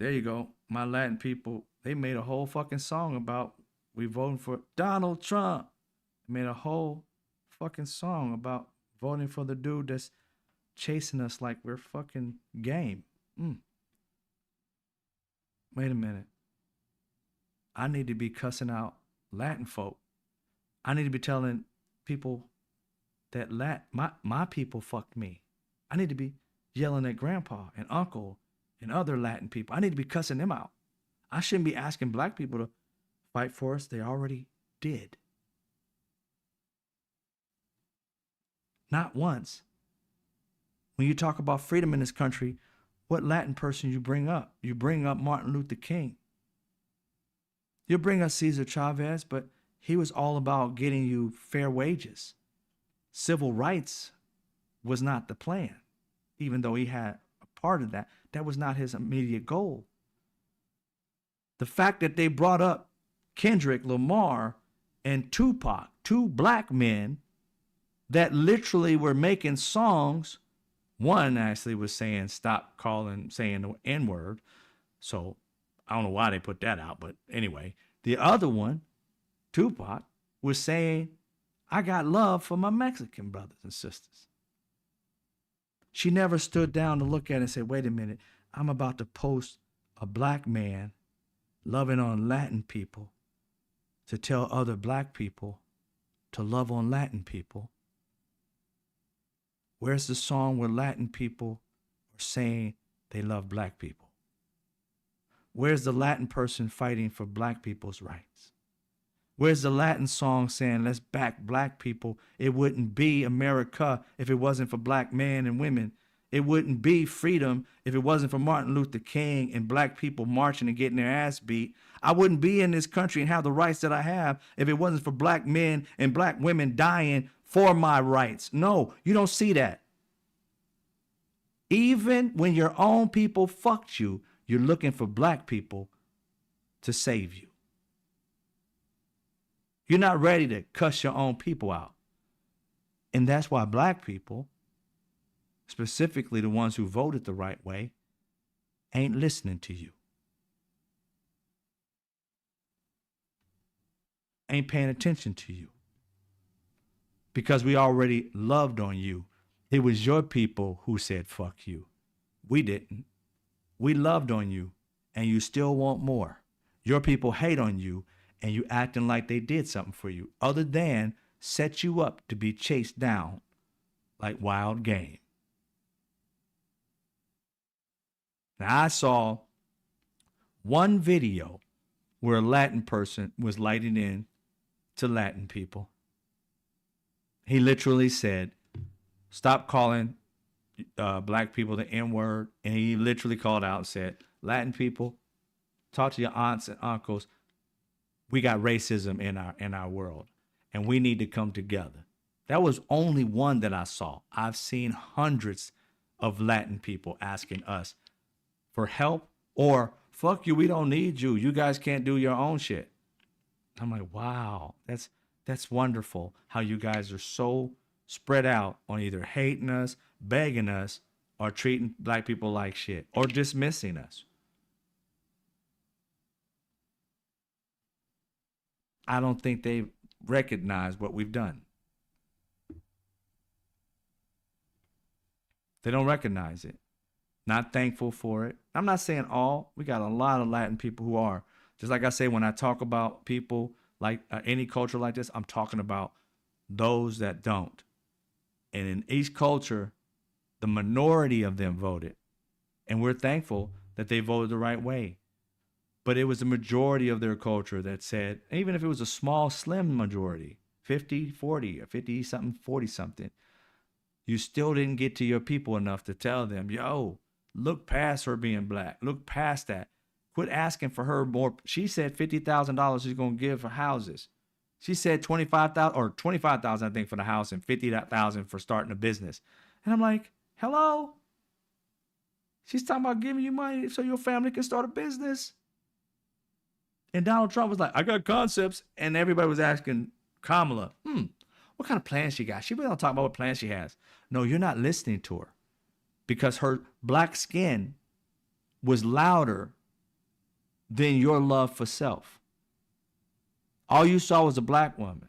there you go. My Latin people, they made a whole fucking song about we voting for Donald Trump. They made a whole fucking song about voting for the dude that's chasing us like we're fucking game. Wait a minute. I need to be cussing out Latin folk. I need to be telling people that my people fucked me. I need to be yelling at grandpa and uncle and other Latin people. I need to be cussing them out. I shouldn't be asking black people to fight for us. They already did. Not once. When you talk about freedom in this country, what Latin person you bring up? You bring up Martin Luther King. You bring up Cesar Chavez, but he was all about getting you fair wages. Civil rights was not the plan, even though he had a part of that. That was not his immediate goal. The fact that they brought up Kendrick Lamar and Tupac, two black men that literally were making songs. One actually was saying, stop saying the N-word. So I don't know why they put that out, but anyway, the other one, Tupac, was saying, I got love for my Mexican brothers and sisters. She never stood down to look at it and say, wait a minute, I'm about to post a black man loving on Latin people to tell other black people to love on Latin people. Where's the song where Latin people are saying they love black people? Where's the Latin person fighting for black people's rights? Where's the Latin song saying, let's back black people? It wouldn't be America if it wasn't for black men and women. It wouldn't be freedom if it wasn't for Martin Luther King and black people marching and getting their ass beat. I wouldn't be in this country and have the rights that I have if it wasn't for black men and black women dying for my rights. No, you don't see that. Even when your own people fucked you, you're looking for black people to save you. You're not ready to cuss your own people out. And that's why black people, specifically the ones who voted the right way, ain't listening to you. Ain't paying attention to you. Because we already loved on you. It was your people who said, fuck you. We didn't. We loved on you, and you still want more. Your people hate on you, and you acting like they did something for you, other than set you up to be chased down like wild game. Now, I saw one video where a Latin person was lighting in to Latin people. He literally said, stop calling black people the N-word. And he literally called out and said, Latin people, talk to your aunts and uncles. We got racism in our world, and we need to come together. That was only one that I saw. I've seen hundreds of Latin people asking us for help, or fuck you, we don't need you. You guys can't do your own shit. I'm like, wow, that's wonderful how you guys are so spread out on either hating us, begging us, or treating black people like shit, or dismissing us. I don't think they recognize what we've done. They don't recognize it. Not thankful for it. I'm not saying all. We got a lot of Latin people who are. Just like I say, when I talk about people like any culture like this, I'm talking about those that don't. And in each culture, the minority of them voted. And we're thankful that they voted the right way. But it was the majority of their culture that said, even if it was a small, slim majority, 50, 40, or 50 something, 40 something, you still didn't get to your people enough to tell them, yo, look past her being black. Look past that. Quit asking for her more. She said $50,000 she's going to give for houses. She said $25,000 I think for the house and $50,000 for starting a business. And I'm like, hello? She's talking about giving you money so your family can start a business. And Donald Trump was like, I got concepts. And everybody was asking Kamala, what kind of plans she got? She really don't talk about what plans she has. No, you're not listening to her because her black skin was louder than your love for self. All you saw was a black woman.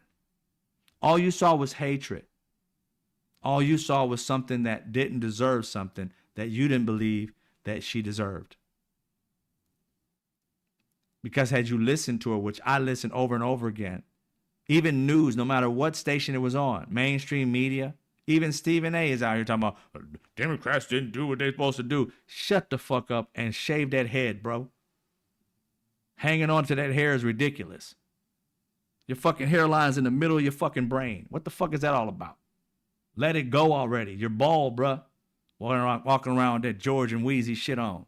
All you saw was hatred. All you saw was something that didn't deserve something that you didn't believe that she deserved. Because had you listened to her, which I listened over and over again, even news, no matter what station it was on, mainstream media, even Stephen A. is out here talking about Democrats didn't do what they're supposed to do. Shut the fuck up and shave that head, bro. Hanging on to that hair is ridiculous. Your fucking hairline's in the middle of your fucking brain. What the fuck is that all about? Let it go already. You're bald, bruh. Walking around with that George and Wheezy shit on.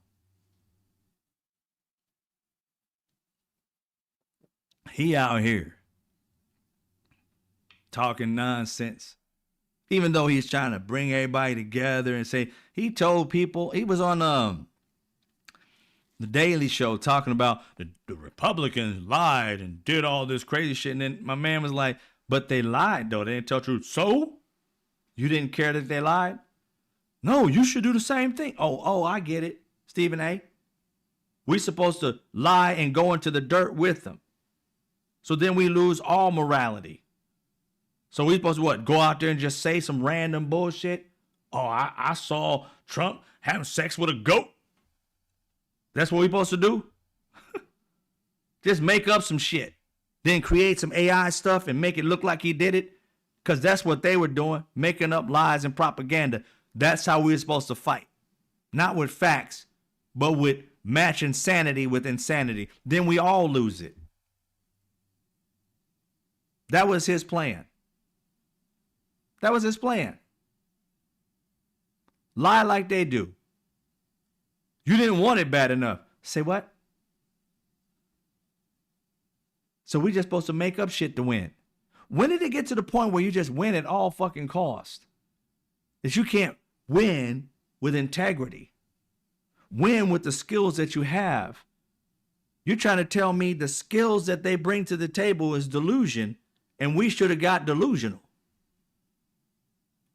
He out here talking nonsense. Even though he's trying to bring everybody together and say, he told people, he was on the Daily Show talking about the Republicans lied and did all this crazy shit. And then my man was like, but they lied though. They didn't tell the truth. So? You didn't care that they lied? No, you should do the same thing. Oh, I get it, Stephen A. We're supposed to lie and go into the dirt with them. So then we lose all morality. So we're supposed to what? Go out there and just say some random bullshit? Oh, I saw Trump having sex with a goat. That's what we're supposed to do? Just make up some shit. Then create some AI stuff and make it look like he did it. Because that's what they were doing, making up lies and propaganda. That's how we're supposed to fight. Not with facts, but with matching sanity with insanity. Then we all lose it. That was his plan. That was his plan. Lie like they do. You didn't want it bad enough. Say what? So we just supposed to make up shit to win. When did it get to the point where you just win at all fucking cost? That you can't win with integrity. Win with the skills that you have. You're trying to tell me the skills that they bring to the table is delusion, and we should have got delusional.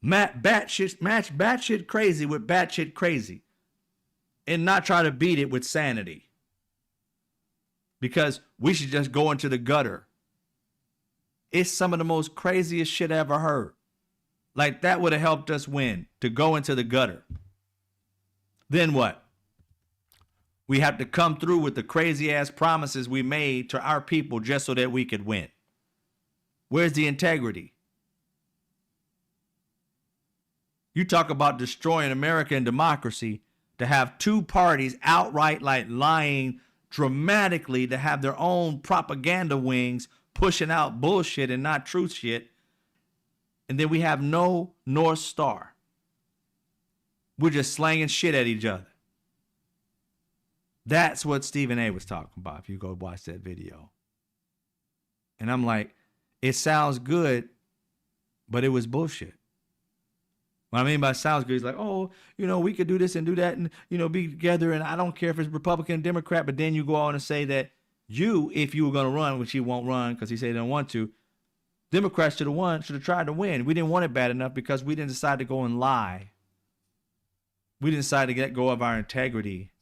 Match batshit crazy with batshit crazy. And not try to beat it with sanity. Because we should just go into the gutter. It's some of the most craziest shit I ever heard. Like that would have helped us win, to go into the gutter. Then what? We have to come through with the crazy ass promises we made to our people just so that we could win. Where's the integrity? You talk about destroying America and democracy, to have two parties outright like lying dramatically, to have their own propaganda wings pushing out bullshit and not truth shit. And then we have no North Star. We're just slanging shit at each other. That's what Stephen A. was talking about, if you go watch that video. And I'm like, it sounds good, but it was bullshit. What I mean by sounds good is like, oh, we could do this and do that and, be together. And I don't care if it's Republican, Democrat, but then you go on and say that if you were going to run, which he won't run because he said he don't want to, Democrats should have tried to win. We didn't want it bad enough because we didn't decide to go and lie. We didn't decide to let go of our integrity.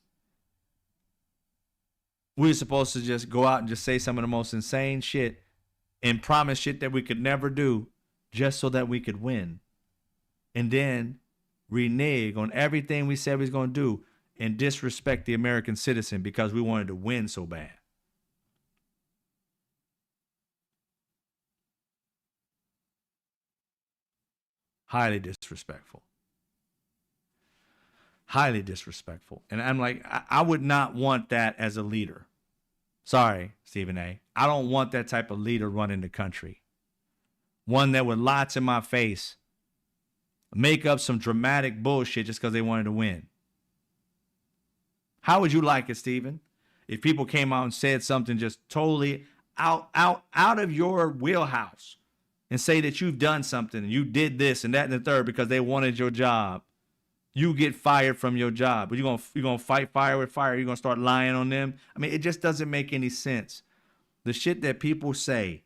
We were supposed to just go out and just say some of the most insane shit and promise shit that we could never do just so that we could win. And then renege on everything we said we was going to do and disrespect the American citizen because we wanted to win so bad. Highly disrespectful. Highly disrespectful. And I'm like, I would not want that as a leader. Sorry, Stephen A. I don't want that type of leader running the country. One that would lie to my face, make up some dramatic bullshit just because they wanted to win. How would you like it, Stephen, if people came out and said something just totally out of your wheelhouse and say that you've done something and you did this and that and the third because they wanted your job? You get fired from your job. But you're gonna fight fire with fire. You're gonna start lying on them. I mean, it just doesn't make any sense. The shit that people say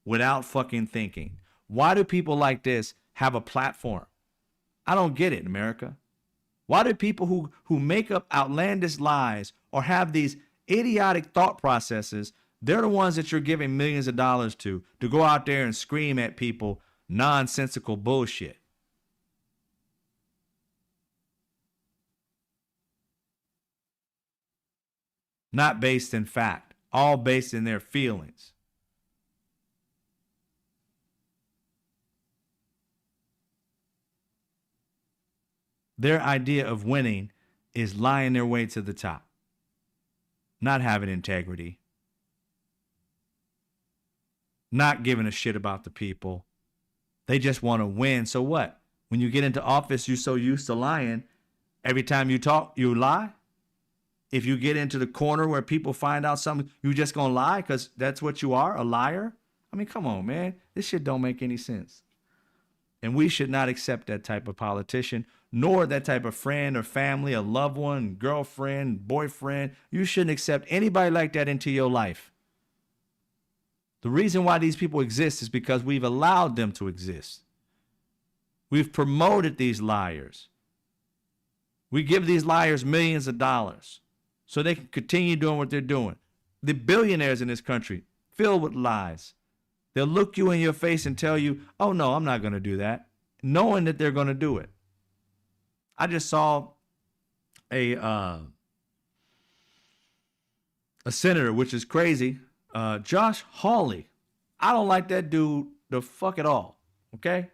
without fucking thinking. Why do people like this have a platform? I don't get it, America. Why do people who make up outlandish lies or have these idiotic thought processes They're the ones that you're giving millions of dollars to go out there and scream at people nonsensical bullshit. Not based in fact, all based in their feelings. Their idea of winning is lying their way to the top, not having integrity, not giving a shit about the people. They just want to win. So what? When you get into office, you're so used to lying. Every time you talk, you lie. If you get into the corner where people find out something, you just gonna lie because that's what you are, a liar? I mean, come on, man. This shit don't make any sense. And we should not accept that type of politician, nor that type of friend or family, a loved one, girlfriend, boyfriend. You shouldn't accept anybody like that into your life. The reason why these people exist is because we've allowed them to exist. We've promoted these liars. We give these liars millions of dollars so they can continue doing what they're doing. The billionaires in this country, filled with lies. They'll look you in your face and tell you, oh no, I'm not going to do that, knowing that they're going to do it. I just saw a senator, which is crazy, Josh Hawley. I don't like that dude the fuck at all, okay?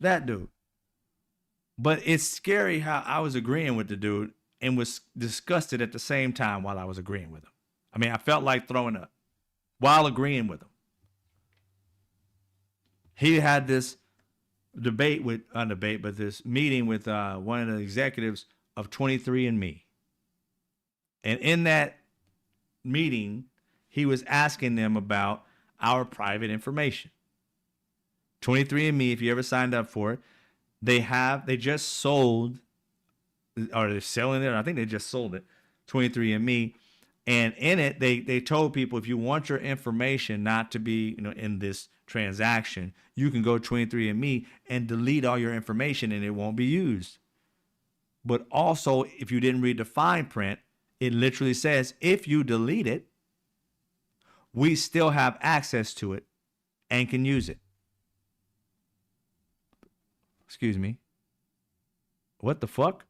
That dude. But it's scary how I was agreeing with the dude and was disgusted at the same time while I was agreeing with him. I mean, I felt like throwing up while agreeing with him. He had this this meeting with one of the executives of 23andMe. And in that meeting, he was asking them about our private information. 23andMe, if you ever signed up for it, they just sold, or they're selling it. I think they just sold it, 23andMe. And in it, they told people, if you want your information not to be, in this transaction, you can go 23andMe and delete all your information and it won't be used. But also, if you didn't read the fine print, it literally says, if you delete it, we still have access to it and can use it. Excuse me. What the fuck?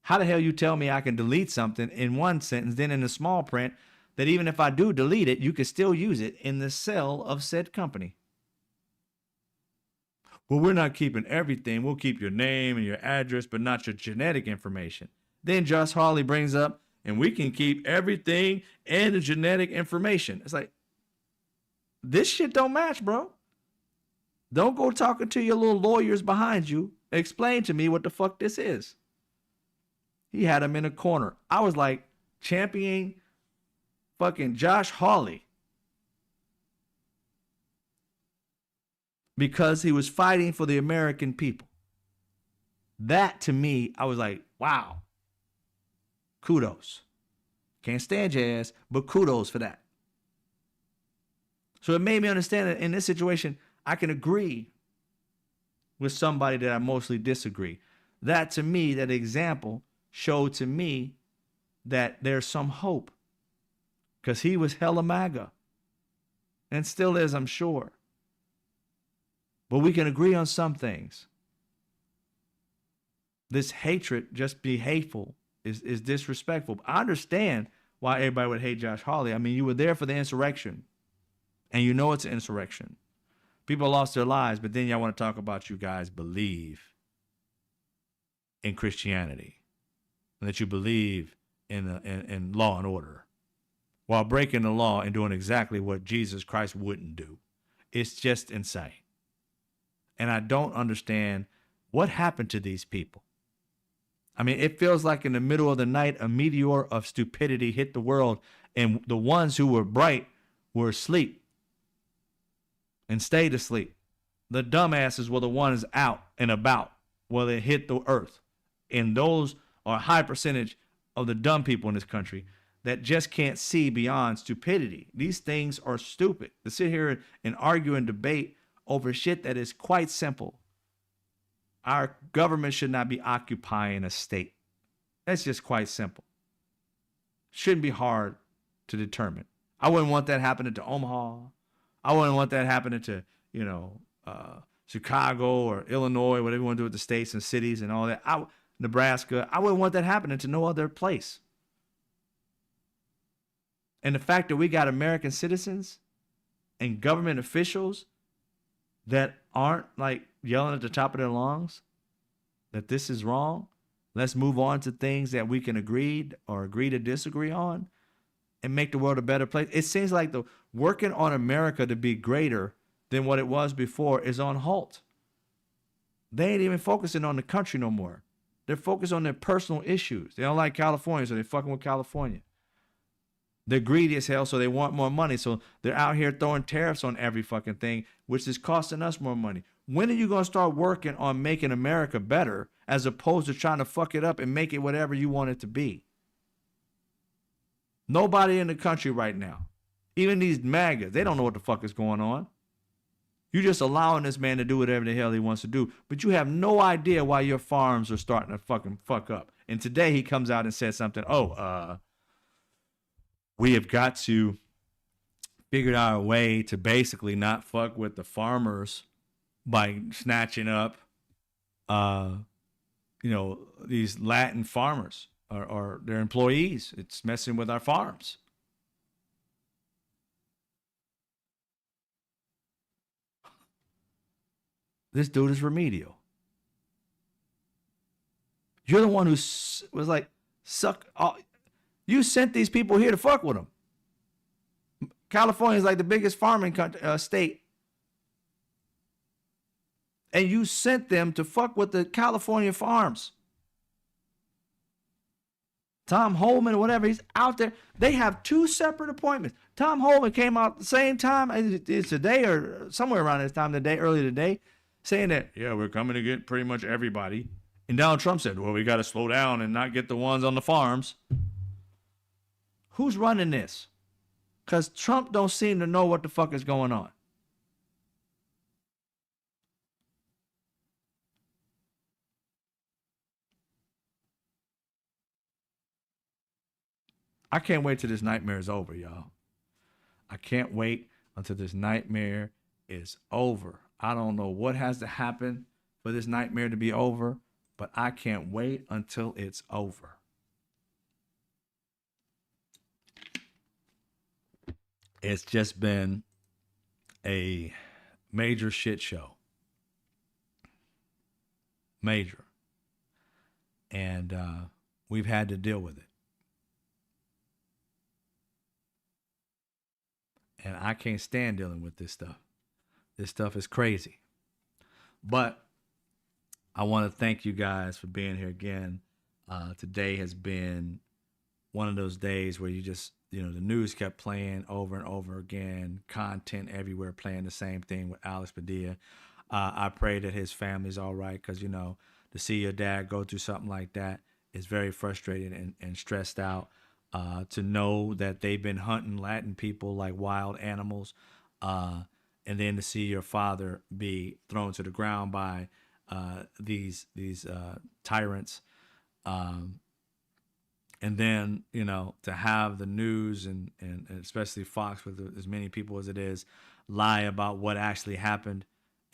How the hell you tell me I can delete something in one sentence, then in the small print, that even if I do delete it, you can still use it in the cell of said company? Well, we're not keeping everything. We'll keep your name and your address, but not your genetic information. Then Josh Hawley brings up, and we can keep everything and the genetic information. It's like, this shit don't match, bro. Don't go talking to your little lawyers behind you. Explain to me what the fuck this is. He had him in a corner. I was like championing fucking Josh Hawley because he was fighting for the American people. That, to me, I was like, wow. Kudos. Can't stand your ass, but kudos for that. So it made me understand that in this situation, I can agree with somebody that I mostly disagree. That, to me, that example showed to me that there's some hope, because he was hella MAGA and still is, I'm sure. But we can agree on some things. This hatred, just be hateful, is disrespectful. I understand why everybody would hate Josh Hawley. I mean, you were there for the insurrection, and you know it's an insurrection. People lost their lives, but then y'all want to talk about you guys believe in Christianity and that you believe in law and order while breaking the law and doing exactly what Jesus Christ wouldn't do. It's just insane. And I don't understand what happened to these people. I mean, it feels like in the middle of the night, a meteor of stupidity hit the world, and the ones who were bright were asleep and stayed asleep. The dumbasses were the ones out and about while they hit the earth. And those are a high percentage of the dumb people in this country that just can't see beyond stupidity. These things are stupid. To sit here and argue and debate over shit that is quite simple. Our government should not be occupying a state. That's just quite simple. Shouldn't be hard to determine. I wouldn't want that happening to Omaha. I wouldn't want that happening to, Chicago or Illinois, whatever you want to do with the states and cities and all that. Nebraska. I wouldn't want that happening to no other place. And the fact that we got American citizens and government officials that aren't like yelling at the top of their lungs that this is wrong. Let's move on to things that we can agree to disagree on and make the world a better place. It seems like the working on America to be greater than what it was before is on halt. They ain't even focusing on the country no more. They're focused on their personal issues. They don't like California, so they're fucking with California. They're greedy as hell, so they want more money. So they're out here throwing tariffs on every fucking thing, which is costing us more money. When are you going to start working on making America better as opposed to trying to fuck it up and make it whatever you want it to be? Nobody in the country right now, even these MAGAs, they don't know what the fuck is going on. You're just allowing this man to do whatever the hell he wants to do, but you have no idea why your farms are starting to fucking fuck up. And today he comes out and says something, we have got to figure out a way to basically not fuck with the farmers by snatching up, these Latin farmers or their employees. It's messing with our farms. This dude is remedial. You're the one who was like, you sent these people here to fuck with them. California is like the biggest farming state. And you sent them to fuck with the California farms. Tom Holman or whatever, he's out there. They have two separate appointments. Tom Holman came out at the same time, it's today or somewhere around this time early today, saying that, yeah, we're coming to get pretty much everybody. And Donald Trump said, well, we got to slow down and not get the ones on the farms. Who's running this? Because Trump don't seem to know what the fuck is going on. I can't wait till this nightmare is over, y'all. I can't wait until this nightmare is over. I don't know what has to happen for this nightmare to be over, but I can't wait until it's over. It's just been a major shit show. Major. And we've had to deal with it. And I can't stand dealing with this stuff. This stuff is crazy. But I want to thank you guys for being here again. Today has been one of those days where you just, the news kept playing over and over again, content everywhere playing the same thing with Alex Padilla. I pray that his family's all right because, to see your dad go through something like that is very frustrating and stressed out. To know that they've been hunting Latin people like wild animals, and then to see your father be thrown to the ground by these tyrants, and then to have the news and especially Fox with as many people as it is lie about what actually happened,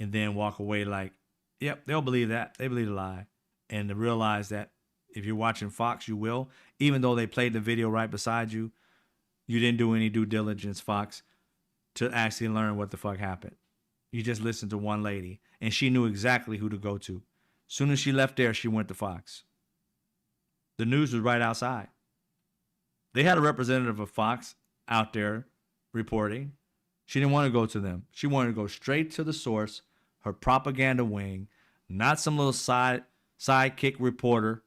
and then walk away like, yep, they'll believe that, they believe the lie, and to realize that. If you're watching Fox, you will. Even though they played the video right beside you, you didn't do any due diligence, Fox, to actually learn what the fuck happened. You just listened to one lady, and she knew exactly who to go to. As soon as she left there, she went to Fox. The news was right outside. They had a representative of Fox out there reporting. She didn't want to go to them. She wanted to go straight to the source, her propaganda wing, not some little sidekick reporter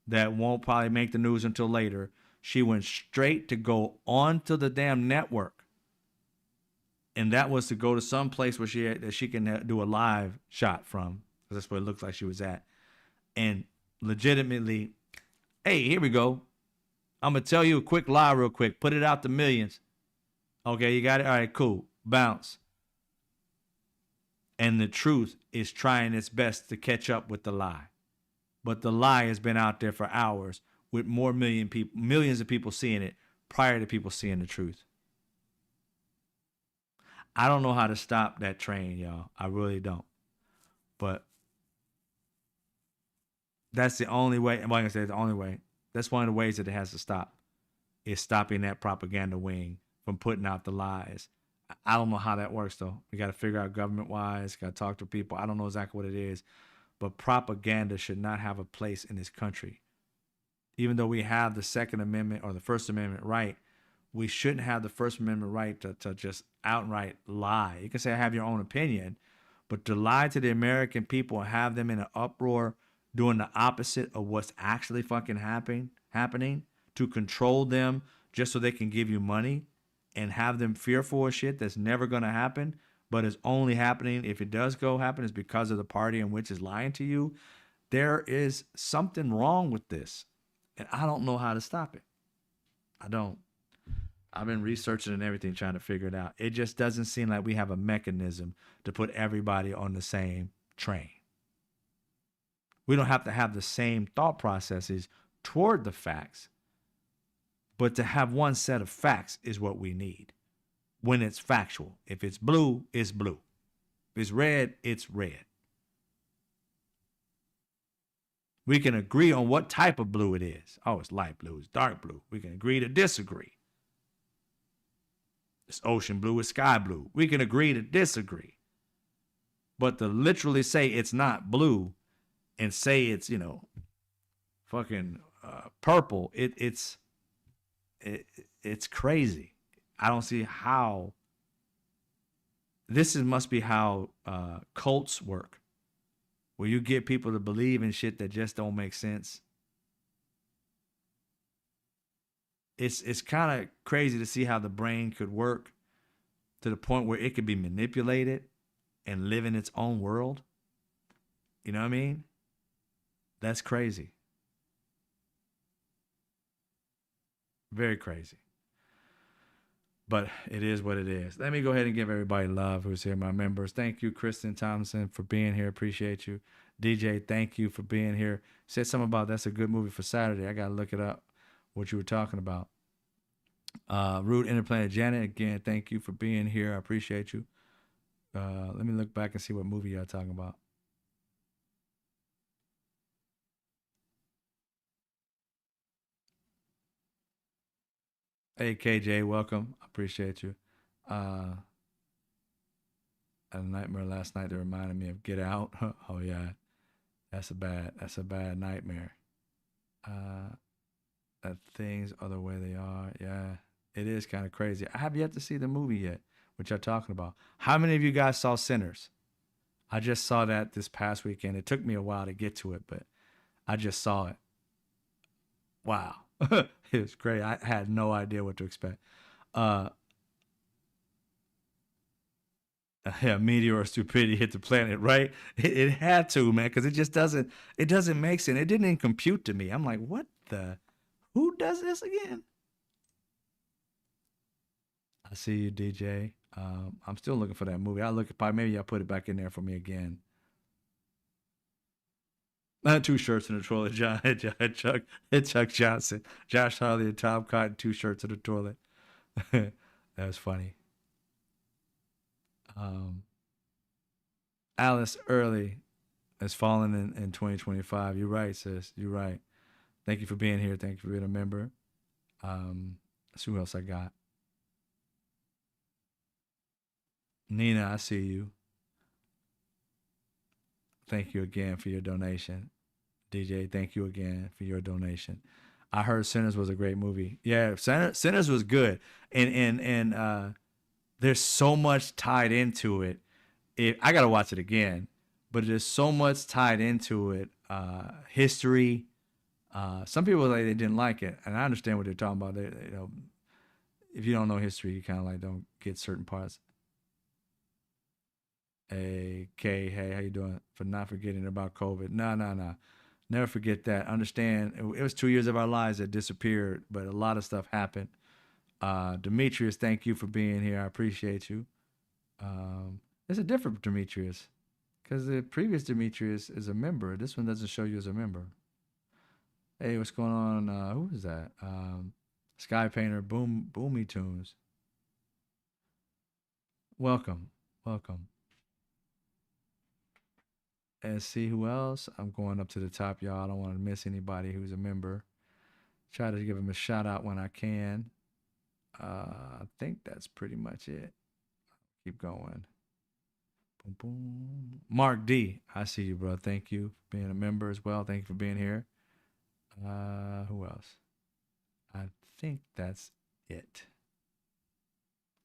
that won't probably make the news until later. She went straight to go onto the damn network. And that was to go to some place where she can do a live shot from. Because that's where it looks like she was at. And legitimately, hey, here we go. I'm going to tell you a quick lie real quick. Put it out to millions. Okay, you got it? All right, cool. Bounce. And the truth is trying its best to catch up with the lie. But the lie has been out there for hours with millions of people seeing it, prior to people seeing the truth. I don't know how to stop that train, y'all. I really don't. But that's the only way. And like I said, the only way. That's one of the ways that it has to stop. Is stopping that propaganda wing from putting out the lies. I don't know how that works though. We got to figure out government wise. Got to talk to people. I don't know exactly what it is, but propaganda should not have a place in this country. Even though we have the Second Amendment or the First Amendment right, we shouldn't have the First Amendment right to just outright lie. You can say I have your own opinion, but to lie to the American people and have them in an uproar doing the opposite of what's actually fucking happening to control them just so they can give you money and have them fearful of shit that's never going to happen, but is only happening if it does go happen is because of the party in which is lying to you. There is something wrong with this, and I don't know how to stop it. I don't. I've been researching and everything trying to figure it out. It just doesn't seem like we have a mechanism to put everybody on the same train. We don't have to have the same thought processes toward the facts, but to have one set of facts is what we need when it's factual. If it's blue, it's blue. If it's red, it's red. We can agree on what type of blue it is. Oh, it's light blue, it's dark blue. We can agree to disagree. It's ocean blue, it's sky blue. We can agree to disagree. But to literally say it's not blue and say it's, fucking purple, it's crazy. I don't see how. Must be how cults work, where you get people to believe in shit that just don't make sense. It's kind of crazy to see how the brain could work to the point where it could be manipulated and live in its own world. You know what I mean? That's crazy. Very crazy. But it is what it is. Let me go ahead and give everybody love who's here, my members. Thank you, Kristen Thompson, for being here. Appreciate you. DJ, thank you for being here. Said something about that's a good movie for Saturday. I got to look it up, what you were talking about. Rude Interplanet Janet, again, thank you for being here. I appreciate you. Let me look back and see what movie y'all talking about. Hey, KJ, welcome. I appreciate you. I had a nightmare last night that reminded me of Get Out. Oh, yeah. That's a bad nightmare. That things are the way they are. Yeah, it is kind of crazy. I have yet to see the movie yet, which you're talking about. How many of you guys saw Sinners? I just saw that this past weekend. It took me a while to get to it, but I just saw it. Wow. It was great. I had no idea what to expect. Yeah, meteor of stupidity hit the planet, right? It had to, man, because it doesn't make sense. It didn't even compute to me. I'm like, who does this again? I see you, DJ. I'm still looking for that movie. Maybe I'll put it back in there for me again. Two shirts in the toilet, Chuck Johnson, Josh Harley, and Tom Cotton, 2 shirts in the toilet. That was funny. Alice Early has fallen in 2025. You're right, sis. You're right. Thank you for being here. Thank you for being a member. Let's see who else I got. Nina, I see you. Thank you again for your donation. DJ, thank you again for your donation. I heard Sinners was a great movie. Yeah, Sinners was good. And there's so much tied into it. I got to watch it again. But there's so much tied into it. History. Some people like they didn't like it. And I understand what they're talking about. If you don't know history, you kind of like don't get certain parts. Hey, Kay, hey, how you doing? For not forgetting about COVID. No. Never forget that. Understand, it was 2 years of our lives that disappeared, but a lot of stuff happened. Demetrius, thank you for being here. I appreciate you. It's a different Demetrius, because the previous Demetrius is a member. This one doesn't show you as a member. Hey, what's going on? Who is that? Sky Painter, Boomy Tunes. Welcome. And see who else. I'm going up to the top, y'all. I don't want to miss anybody who's a member. Try to give them a shout out when I can. I think that's pretty much it. Keep going. Boom, boom. Mark D, I see you, bro. Thank you for being a member as well. Thank you for being here. Who else? I think that's it.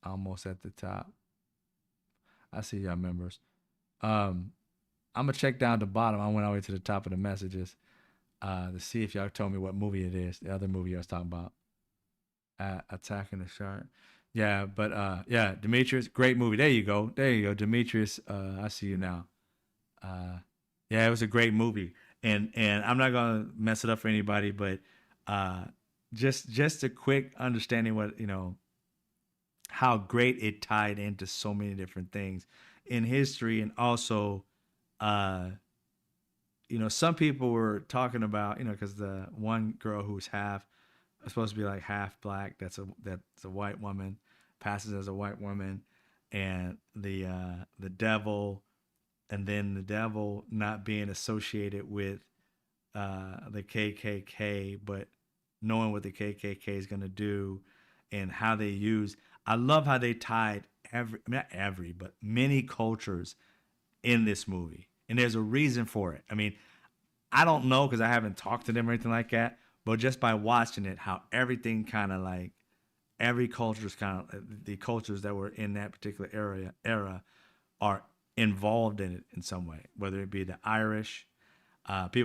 Almost at the top. I see y'all members. I'm gonna check down the bottom. I went all the way to the top of the messages to see if y'all told me what movie it is. The other movie I was talking about. Attacking the Shark. Yeah, but yeah, Demetrius, great movie. There you go, Demetrius. I see you now. Yeah, it was a great movie, and I'm not gonna mess it up for anybody, but just a quick understanding what how great it tied into so many different things in history, and also some people were talking about because the one girl who's supposed to be like half black, that's a white woman, passes as a white woman, and the devil, and then the devil not being associated with the KKK, but knowing what the KKK is going to do and how they use. I love how they tied but many cultures in this movie, and there's a reason for it. I mean, I don't know because I haven't talked to them or anything like that, but just by watching it, how everything kind of like every culture's kind of the cultures that were in that particular era are involved in it in some way, whether it be the Irish.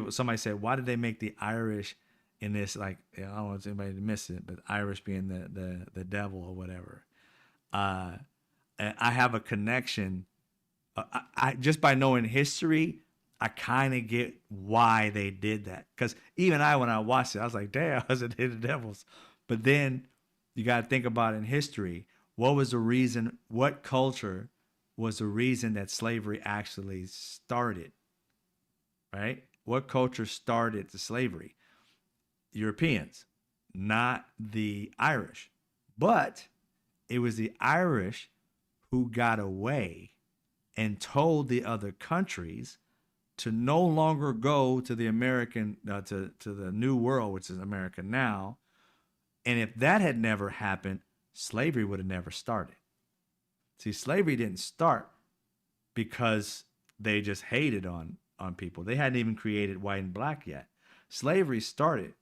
Somebody said, why did they make the Irish in this? Like, I don't want anybody to miss it, but Irish being the devil or whatever. And I have a connection. I just by knowing history, I kind of get why they did that. Because even when I watched it, I was like, damn, I was the devils. But then you got to think about in history, what was the reason? What culture was the reason that slavery actually started? Right? What culture started the slavery? Europeans, not the Irish. But it was the Irish who got away and told the other countries to no longer go to the American, to the New World, which is America now. And if that had never happened, slavery would have never started. See, slavery didn't start because they just hated on people. They hadn't even created white and black yet. Slavery started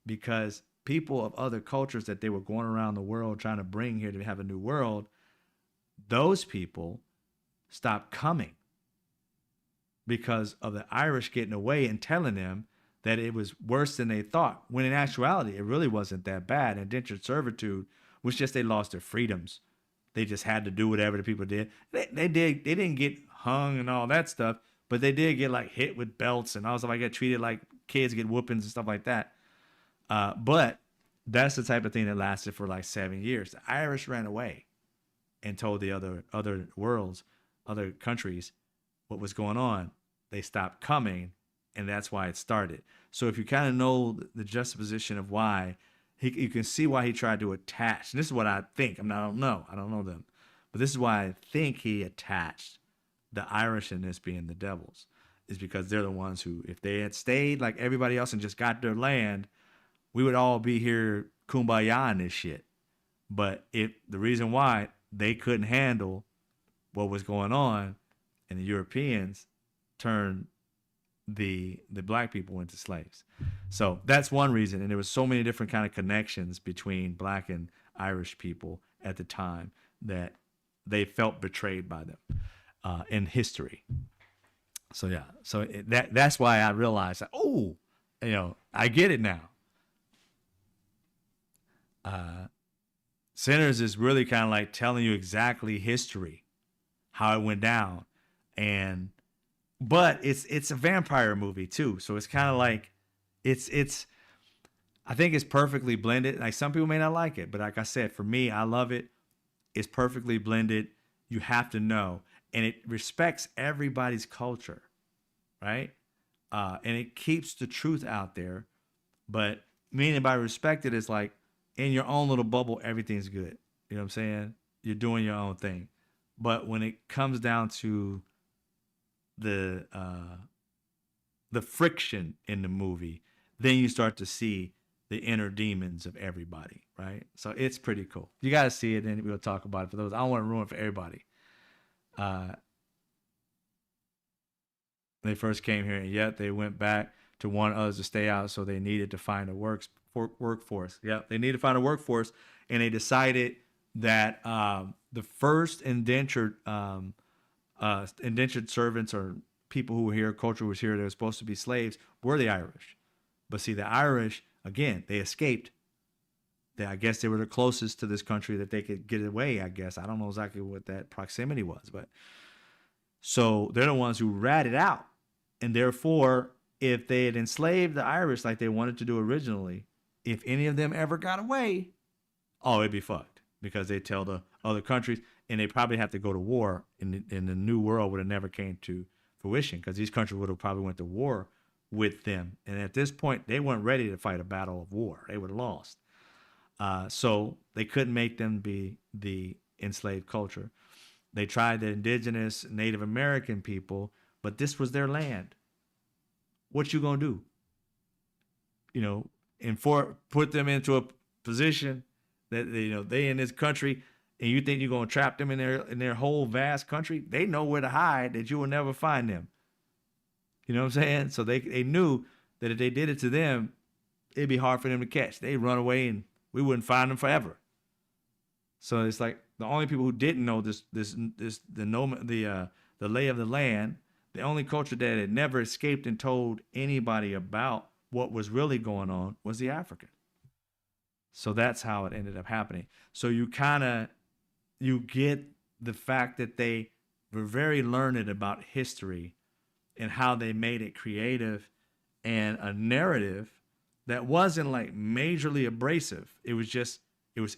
because people of other cultures that they were going around the world trying to bring here to have a new world, those people stopped coming because of the Irish getting away and telling them that it was worse than they thought, when in actuality, it really wasn't that bad. Indentured servitude was just they lost their freedoms. They just had to do whatever the people did. They didn't get hung and all that stuff, but they did get like hit with belts and all stuff like that, treated like kids get whoopings and stuff like that. But that's the type of thing that lasted for like 7 years. The Irish ran away and told the other worlds, other countries, what was going on. They stopped coming, and that's why it started. So if you kind of know the juxtaposition of why, you can see why he tried to attach. And this is what I think. I don't know them, but this is why I think he attached the Irish in this being the devils, is because they're the ones who, if they had stayed like everybody else and just got their land, we would all be here kumbaya in this shit. But the reason why they couldn't handle what was going on, and the Europeans turned the black people into slaves. So that's one reason. And there was so many different kind of connections between black and Irish people at the time that they felt betrayed by them in history. So yeah, so that's why I realized that, I get it now. Sinners is really kind of like telling you exactly history, how it went down, but it's a vampire movie too, so it's kind of like it's I think it's perfectly blended. Like, some people may not like it, but like I said, for me, I love it. It's perfectly blended. You have to know, and it respects everybody's culture, right? And it keeps the truth out there. But meaning by respected is like, in your own little bubble, everything's good. You know what I'm saying? You're doing your own thing. But when it comes down to the friction in the movie, then you start to see the inner demons of everybody, right? So it's pretty cool. You got to see it, and we'll talk about it for those. I don't want to ruin it for everybody. They first came here, and yet they went back to want others to stay out, so they needed to find a workforce. Yeah, they needed to find a workforce, and they decided that the first indentured servants or people who were here, culture was here, they were supposed to be slaves, were the Irish. But see, the Irish, again, they escaped. I guess they were the closest to this country that they could get away, I guess. I don't know exactly what that proximity was, but so they're the ones who ratted out. And therefore, if they had enslaved the Irish like they wanted to do originally, if any of them ever got away, oh, it'd be fucked, because they tell the other countries, and they probably have to go to war, and the new world would have never came to fruition, because these countries would have probably went to war with them. And at this point, they weren't ready to fight a battle of war. They would have lost. So they couldn't make them be the enslaved culture. They tried the indigenous Native American people, but this was their land. What you gonna do? You know, and put them into a position that they in this country, and you think you're gonna trap them in their whole vast country? They know where to hide, that you will never find them. You know what I'm saying? So they knew that if they did it to them, it'd be hard for them to catch. They'd run away, and we wouldn't find them forever. So it's like the only people who didn't know the lay of the land, the only culture that had never escaped and told anybody about what was really going on, was the African. So that's how it ended up happening. So you get the fact that they were very learned about history and how they made it creative and a narrative that wasn't like majorly abrasive. It was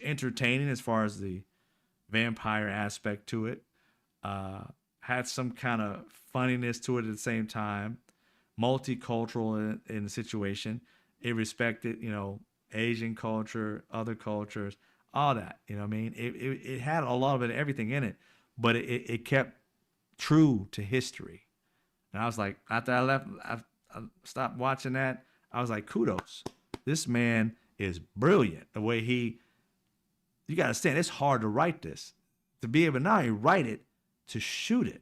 entertaining as far as the vampire aspect to it. Had some kind of funniness to it at the same time. Multicultural in the situation. It respected, Asian culture, other cultures, all that. You know what I mean? It had a lot of everything in it, but it kept true to history. And I was like, after I left, I stopped watching that. I was like, kudos. This man is brilliant. The way you got to understand, it's hard to write this. To be able to not only write it, to shoot it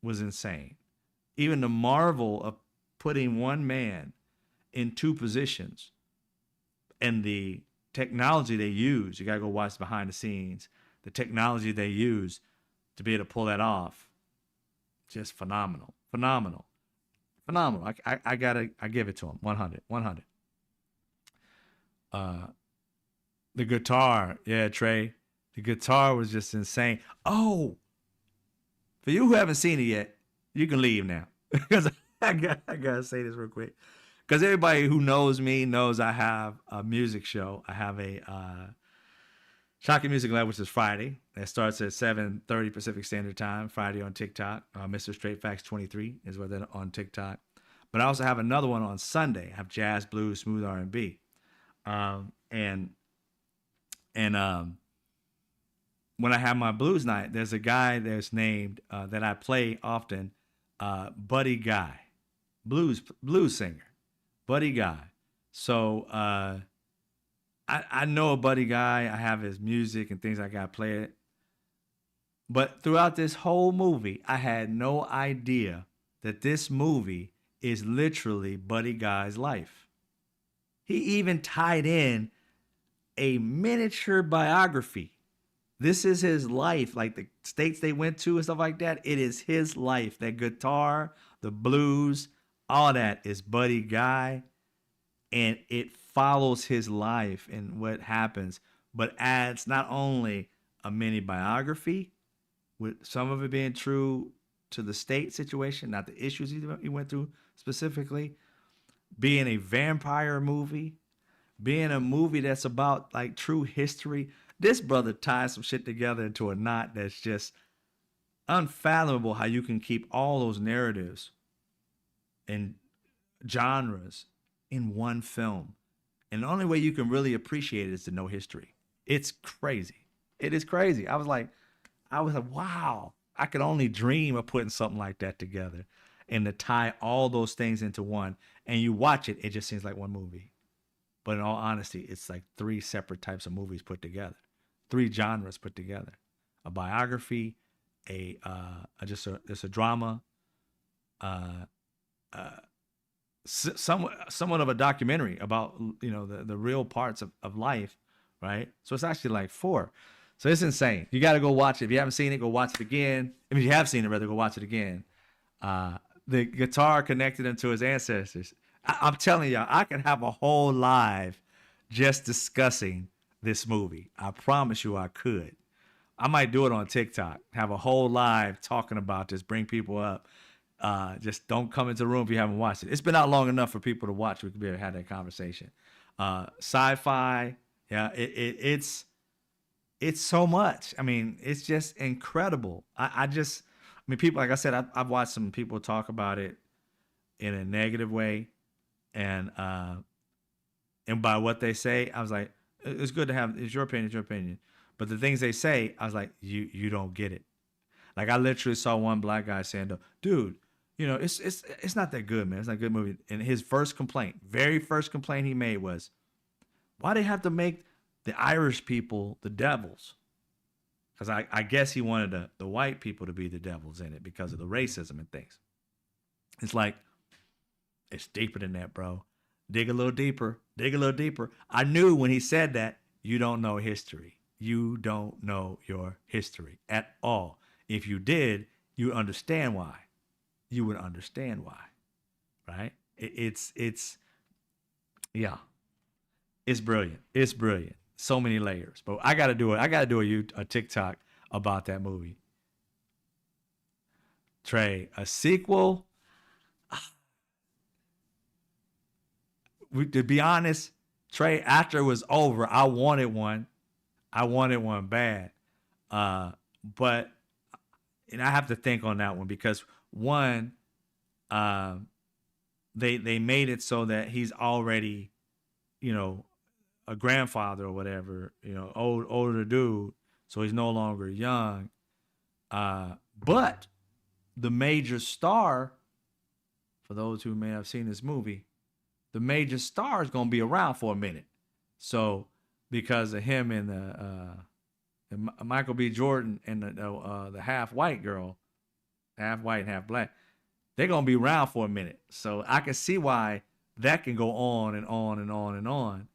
was insane. Even the marvel of putting one man in two positions and the technology they use, you got to go watch behind the scenes, the technology they use to be able to pull that off, just phenomenal. I give it to him. 100. The guitar, yeah, Trey. The guitar was just insane. Oh, for you who haven't seen it yet, you can leave now, because I gotta say this real quick. Because everybody who knows me knows I have a music show. I have a Shocking Music Lab, which is Friday. That starts at 7:30 Pacific Standard Time, Friday on TikTok. Mr. Straight Facts 23 is where they're on TikTok. But I also have another one on Sunday. I have jazz, blues, smooth R&B. When I have my blues night, there's a guy that's named that I play often, Buddy Guy, blues singer, Buddy Guy. So I know a Buddy Guy. I have his music and things I got to play it. But throughout this whole movie, I had no idea that this movie is literally Buddy Guy's life. He even tied in a miniature biography. This is his life, like the states they went to and stuff like that. It is his life. That guitar, the blues, all that is Buddy Guy. And it follows his life and what happens, but adds not only a mini biography, with some of it being true to the state situation, not the issues he went through specifically, being a vampire movie, being a movie that's about like true history. This brother ties some shit together into a knot that's just unfathomable, how you can keep all those narratives and genres in one film And the only way you can really appreciate it is to know history. It's crazy. It is crazy. I was like, wow, I could only dream of putting something like that together and to tie all those things into one. And you watch it, it just seems like one movie. But in all honesty, it's like three separate types of movies put together, three genres put together: a biography, just a drama, somewhat of a documentary about the real parts of life, right? So it's actually like four. So it's insane. You got to go watch it. If you haven't seen it, go watch it again. If you have seen it, rather, go watch it again. The guitar connected him to his ancestors. I'm telling y'all, I can have a whole live just discussing this movie. I promise you I could. I might do it on TikTok, have a whole live talking about this, bring people up. Just don't come into the room if you haven't watched it. It's been out long enough for people to watch. We could be able to have that conversation. Sci-fi, yeah, it's so much. I mean, it's just incredible. I mean, people, like I said, I've watched some people talk about it in a negative way, and by what they say, I was like, it's good to have. It's your opinion. It's your opinion. But the things they say, I was like, you don't get it. Like, I literally saw one black guy saying, dude, it's not that good, man. It's not a good movie. And his very first complaint he made was, why they have to make the Irish people the devils? Because I guess he wanted the white people to be the devils in it because of the racism and things. It's like, it's deeper than that, bro. Dig a little deeper. Dig a little deeper. I knew when he said that, you don't know history. You don't know your history at all. If you did, you understand why. You would understand why, right? It's brilliant. It's brilliant. So many layers. But I got to do it. I got to do a TikTok about that movie. Trey, a sequel. To be honest, Trey, after it was over, I wanted one. I wanted one bad. But and I have to think on that one because one, they made it so that he's already, a grandfather or whatever, older dude, so he's no longer young. But the major star, for those who may have seen this movie, the major star is gonna be around for a minute. So because of him and Michael B. Jordan and the half white girl, half white and half black, they're gonna be around for a minute. So I can see why that can go on and on and on and on.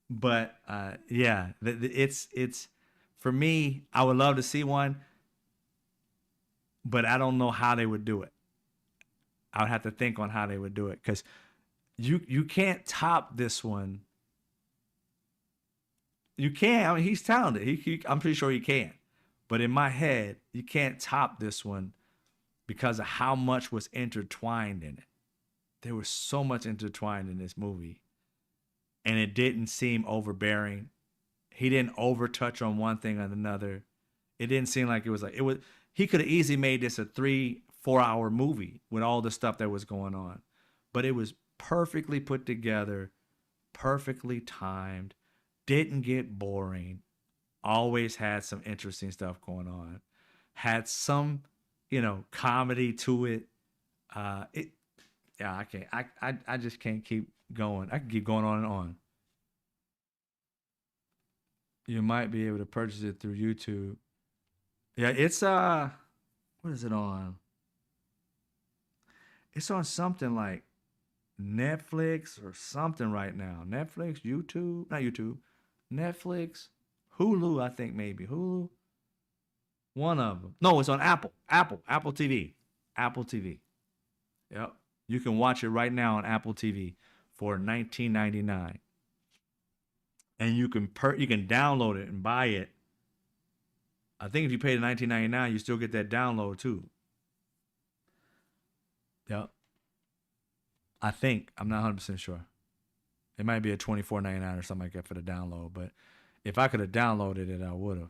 But it's for me. I would love to see one, but I don't know how they would do it. I would have to think on how they would do it because you can't top this one. You can. I mean, he's talented. I'm pretty sure he can. But in my head, you can't top this one because of how much was intertwined in it. There was so much intertwined in this movie. And it didn't seem overbearing. He didn't overtouch on one thing or another. It didn't seem like it was. He could have easily made this a 3-4 hour movie with all the stuff that was going on. But it was perfectly put together, perfectly timed, didn't get boring, always had some interesting stuff going on, had some, comedy to it. I can't. I just can't keep going. I can keep going on and on. You might be able to purchase it through YouTube. Yeah, it's what is it on? It's on something like Netflix or something right now. Netflix, YouTube, not YouTube, Netflix, Hulu, I think maybe Hulu. One of them. No, it's on Apple TV. Apple TV. Yep. You can watch it right now on Apple TV for $19.99. And you can download it and buy it. I think if you pay the $19.99, you still get that download too. Yep. I think. I'm not 100% sure. It might be a $24.99 or something like that for the download. But if I could have downloaded it, I would have.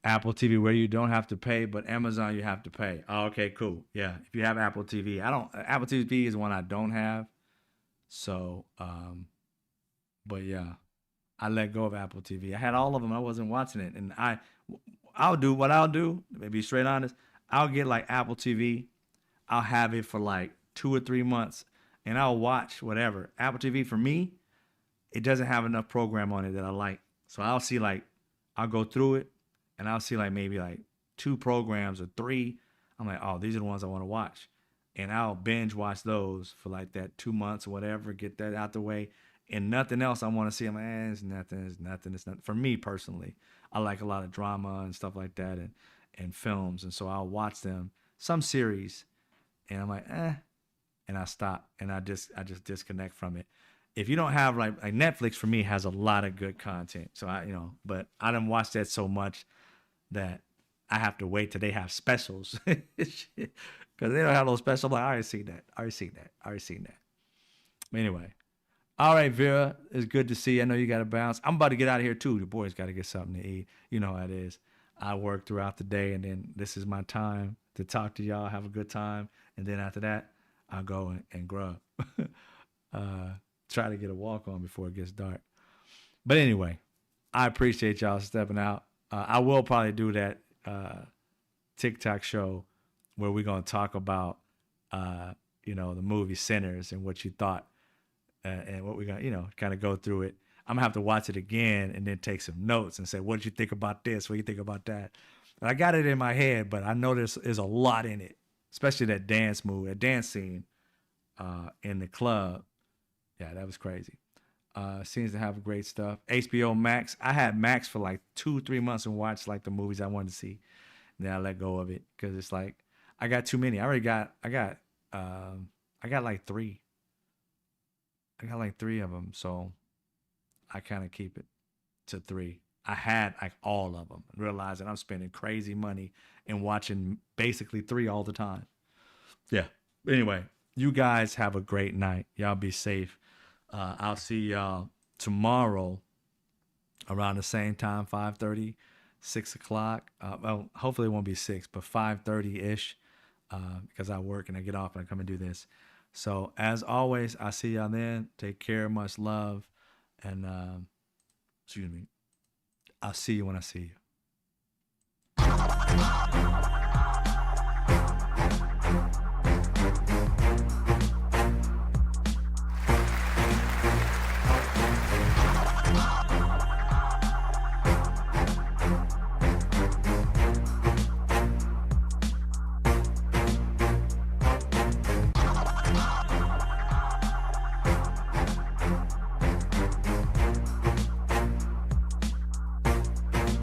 Apple TV, where you don't have to pay, but Amazon you have to pay. Oh, okay, cool. Yeah, if you have Apple TV, Apple TV is one I don't have. So, but yeah, I let go of Apple TV. I had all of them. I wasn't watching it, and I'll do what I'll do. To be straight honest, I'll get like Apple TV. I'll have it for like 2 or 3 months, and I'll watch whatever. Apple TV for me, it doesn't have enough program on it that I like. So I'll see like, I'll go through it, and I'll see like maybe like 2 programs or 3. I'm like, oh, these are the ones I want to watch, and I'll binge watch those for like that 2 months or whatever. Get that out the way, and nothing else I want to see. I'm like, it's nothing, it's nothing, it's nothing. For me personally, I like a lot of drama and stuff like that, and films, and so I'll watch them. Some series, and I'm like, and I stop, and I just disconnect from it. If you don't have like Netflix for me has a lot of good content, so but I done watched that so much that I have to wait till they have specials, because they don't have those specials. I'm like, I already seen that. But anyway, all right, Vera, it's good to see you. I know you got to bounce. I'm about to get out of here too. The boys got to get something to eat. You know how it is. I work throughout the day, and then this is my time to talk to y'all, have a good time, and then after that, I'll go and grub. Try to get a walk on before it gets dark. But anyway, I appreciate y'all stepping out. I will probably do that TikTok show where we're going to talk about, the movie Sinners and what you thought, and what we're going to, kind of go through it. I'm going to have to watch it again and then take some notes and say, what did you think about this? What do you think about that? And I got it in my head, but I know there's a lot in it, especially that dance scene in the club. Yeah, that was crazy. Seems to have great stuff. HBO Max. I had Max for like 2-3 months and watched like the movies I wanted to see. And then I let go of it because it's like I got too many. I got like 3. I got like 3 of them, so I kind of keep it to 3. I had like all of them, realizing I'm spending crazy money and watching basically 3 all the time. Yeah. Anyway, you guys have a great night. Y'all be safe. I'll see y'all tomorrow around the same time, 5:30, 6 o'clock. Well, hopefully it won't be 6, but 5:30-ish, because I work and I get off and I come and do this. So as always, I'll see y'all then. Take care, much love, and I'll see you when I see you.